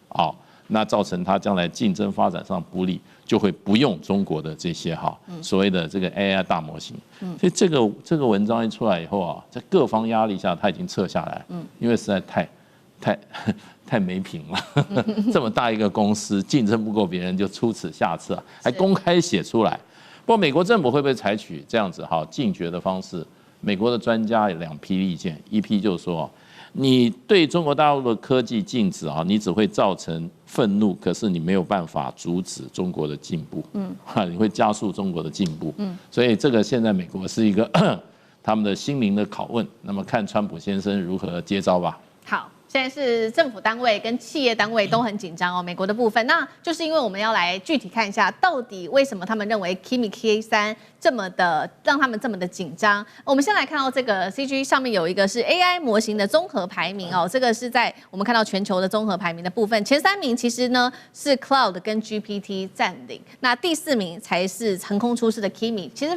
B: 那造成它将来竞争发展上不利，就会不用中国的这些所谓的这个 AI 大模型。所以这个文章一出来以后在各方压力下，它已经撤下来，因为实在太没品了，这么大一个公司竞争不过别人就出此下策，还公开写出来。不过美国政府会不会采取这样子禁绝的方式？美国的专家有2批意见，一批就是说，你对中国大陆的科技禁止你只会造成愤怒，可是你没有办法阻止中国的进步，你会加速中国的进步，所以这个现在美国是一个他们的心灵的拷问。那么看川普先生如何接招吧。
A: 好。现在是政府单位跟企业单位都很紧张哦，美国的部分，那就是因为我们要来具体看一下，到底为什么他们认为 Kimi K3这么的让他们这么的紧张。我们先来看到这个 CG 上面有一个是 AI 模型的综合排名哦，这个是在我们看到全球的综合排名的部分，前3名其实呢是 Cloud 跟 GPT 占领，那第4名才是横空出世的 Kimi， 其实。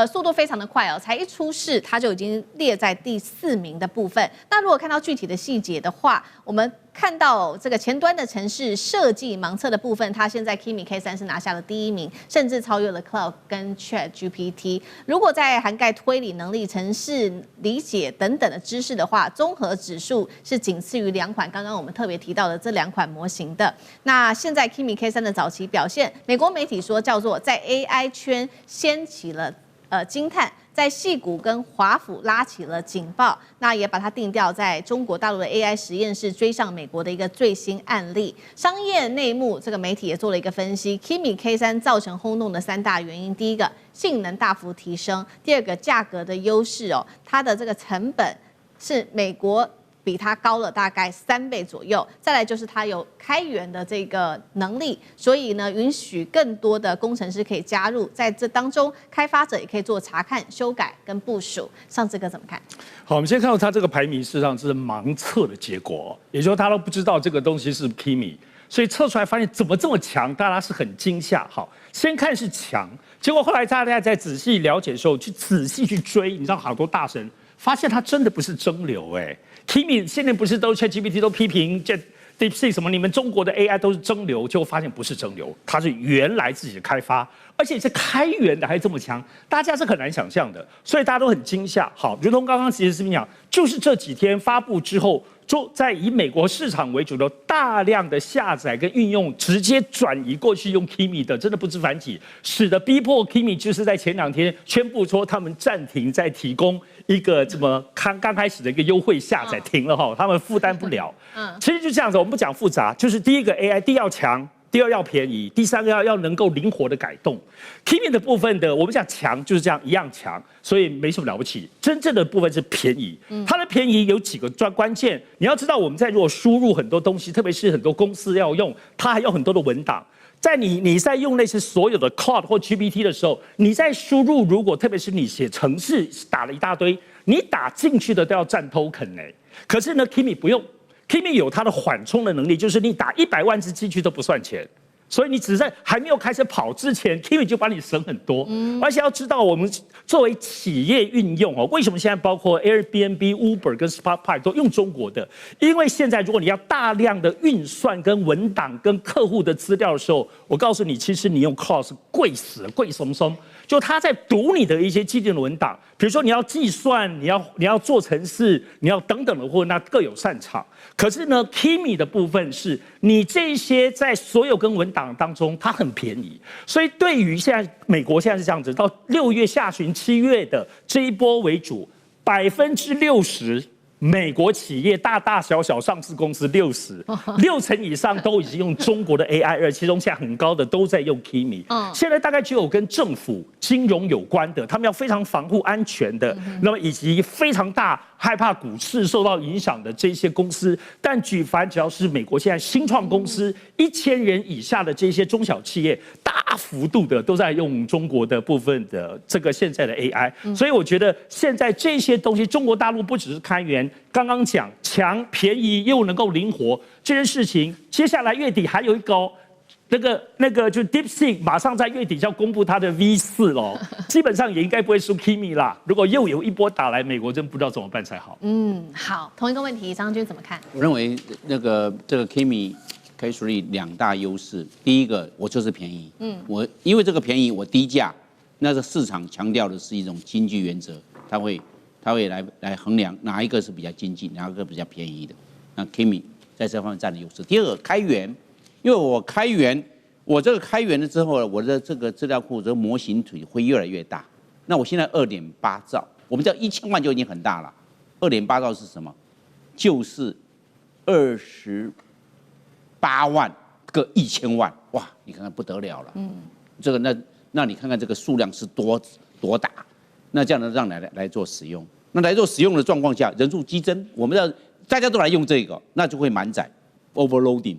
A: 速度非常的快哦，才一出世它就已经列在第4名的部分。那如果看到具体的细节的话，我们看到这个前端的程式设计盲测的部分，它现在 Kimi K3是拿下了第1名，甚至超越了 Cloud 跟 Chat GPT。如果在涵盖推理能力、程式理解等等的知识的话，综合指数是仅次于2款刚刚我们特别提到的这2款模型的。那现在 Kimi K3的早期表现，美国媒体说叫做在 AI 圈掀起了惊叹，在矽谷跟华府拉起了警报，那也把它定调在中国大陆的 AI 实验室追上美国的一个最新案例。商业内幕这个媒体也做了一个分析 ，Kimi K3 造成轰动的3大原因，第一个性能大幅提升，第二个价格的优势哦，它的这个成本是美国。比它高了大概3倍左右，再来就是它有开源的这个能力，所以呢，允许更多的工程师可以加入，在这当中，开发者也可以做查看、修改跟部署。上次哥怎么看？
D: 好，我们先看到它这个排名，事实上是盲测的结果，也就是说他都不知道这个东西是 Kimi， 所以测出来发现怎么这么强，大家是很惊吓。好，先看是强，结果后来大家在仔细了解的时候，去仔细去追，你知道好多大神发现它真的不是蒸馏Kimi 现在不是都 ChatGPT 都批评 DeepSeek 什么？你们中国的 AI 都是蒸馏，就发现不是蒸馏，它是原来自己的开发，而且是开源的，还这么强，大家是很难想象的，所以大家都很惊吓。好，如同刚刚其实视频讲，就是这几天发布之后，就在以美国市场为主的大量的下载跟运用，直接转移过去用 Kimi 的，真的不知反几，使得逼迫 Kimi 就是在前2天宣布说他们暂停在提供一个这么刚开始的一个优惠下载停了哈，他们负担不了。其实就这样子，我们不讲复杂，就是第一个 AI， 第一要强，第2要便宜，第3个要能够灵活的改动。Kimi 的部分的，我们讲强就是这样一样强，所以没什么了不起。真正的部分是便宜，它的便宜有几个关键，你要知道我们在如果输入很多东西，特别是很多公司要用，它还有很多的文档。在你在用类似所有的 Cloud 或 GPT 的时候，你在输入，如果特别是你写程式打了一大堆，你打进去的都要占 token 可是呢 ，Kimi 不用 ，Kimi 有它的缓冲的能力，就是你打100万字进去都不算钱。所以你只在还没有开始跑之前 ，Kimi 就帮你省很多。而且要知道，我们作为企业运用为什么现在包括 Airbnb、Uber 跟 Spotify 都用中国的？因为现在如果你要大量的运算跟文档跟客户的资料的时候，我告诉你，其实你用 Cloud 是贵死了，贵松松。就他在读你的一些既定的文档，比如说你要计算，你要做程式，你要等等的，或那各有擅长。可是呢 ，Kimi 的部分是你这些在所有跟文档当中，它很便宜。所以对于现在美国现在是这样子，到6月下旬、7月的这一波为主，60%。美国企业大大小小上市公司60%，60%以上都已经用中国的 AI， 而其中现在很高的都在用 Kimi。现在大概只有跟政府、金融有关的，他们要非常防护安全的，那么以及非常大害怕股市受到影响的这些公司。但举凡只要是美国现在新创公司1000人以下的这些中小企业，大幅度的都在用中国的部分的这个现在的 AI。所以我觉得现在这些东西，中国大陆不只是开源。刚刚讲强、便宜又能够灵活这件事情，接下来月底还有一个那个就 DeepSeek 马上在月底就要公布它的 V4了，基本上也应该不会输 Kimi 啦。如果又有一波打来，美国真不知道怎么办才好。
A: 好，同一个问题，张军怎么看？
C: 我认为这个 Kimi 可以处理2大优势，第一个我就是便宜，我因为这个便宜我低价，那个市场强调的是一种经济原则，它会来衡量哪一个是比较经济，哪一个比较便宜的。那 Kimi 在这方面占的优势。第二个开源，因为我这个开源了之后，我的这个资料库这个模型体会越来越大。那我现在2.8兆，我们知道1000万就已经很大了，2.8兆是什么？就是28万个1000万，哇！你看看不得了了。这个那你看看这个数量是多大？那这样呢，让来做使用。那来做使用的状况下，人数激增，我们要大家都来用这个，那就会满载 overloading。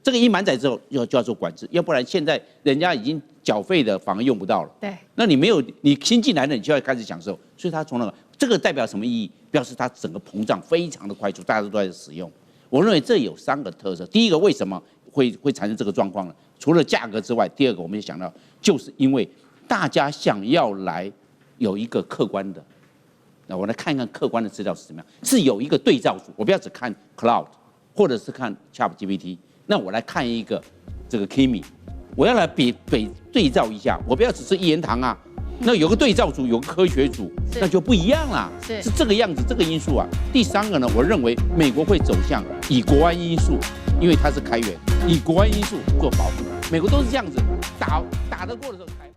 C: 这个一满载之后就要做管制，要不然现在人家已经缴费的反而用不到了。
A: 对，
C: 那你没有你新进来的，你就要开始享受。所以它从那个这个代表什么意义？表示它整个膨胀非常的快速，大家都在使用。我认为这有3个特色。第一个，为什么会产生这个状况呢？除了价格之外，第二个我们也想到，就是因为大家想要来有一个客观的。那我来看一看客观的资料是怎么样，是有一个对照组，我不要只看 Cloud 或者是看 ChatGPT， 那我来看一个这个 Kimi， 我要来比对照一下，我不要只是一言堂啊，那有个对照组，有个科学组，那就不一样啦，是这个样子，这个因素啊。第3个呢，我认为美国会走向以国安因素，因为它是开源，以国安因素做保护，美国都是这样子，打得过的时候开。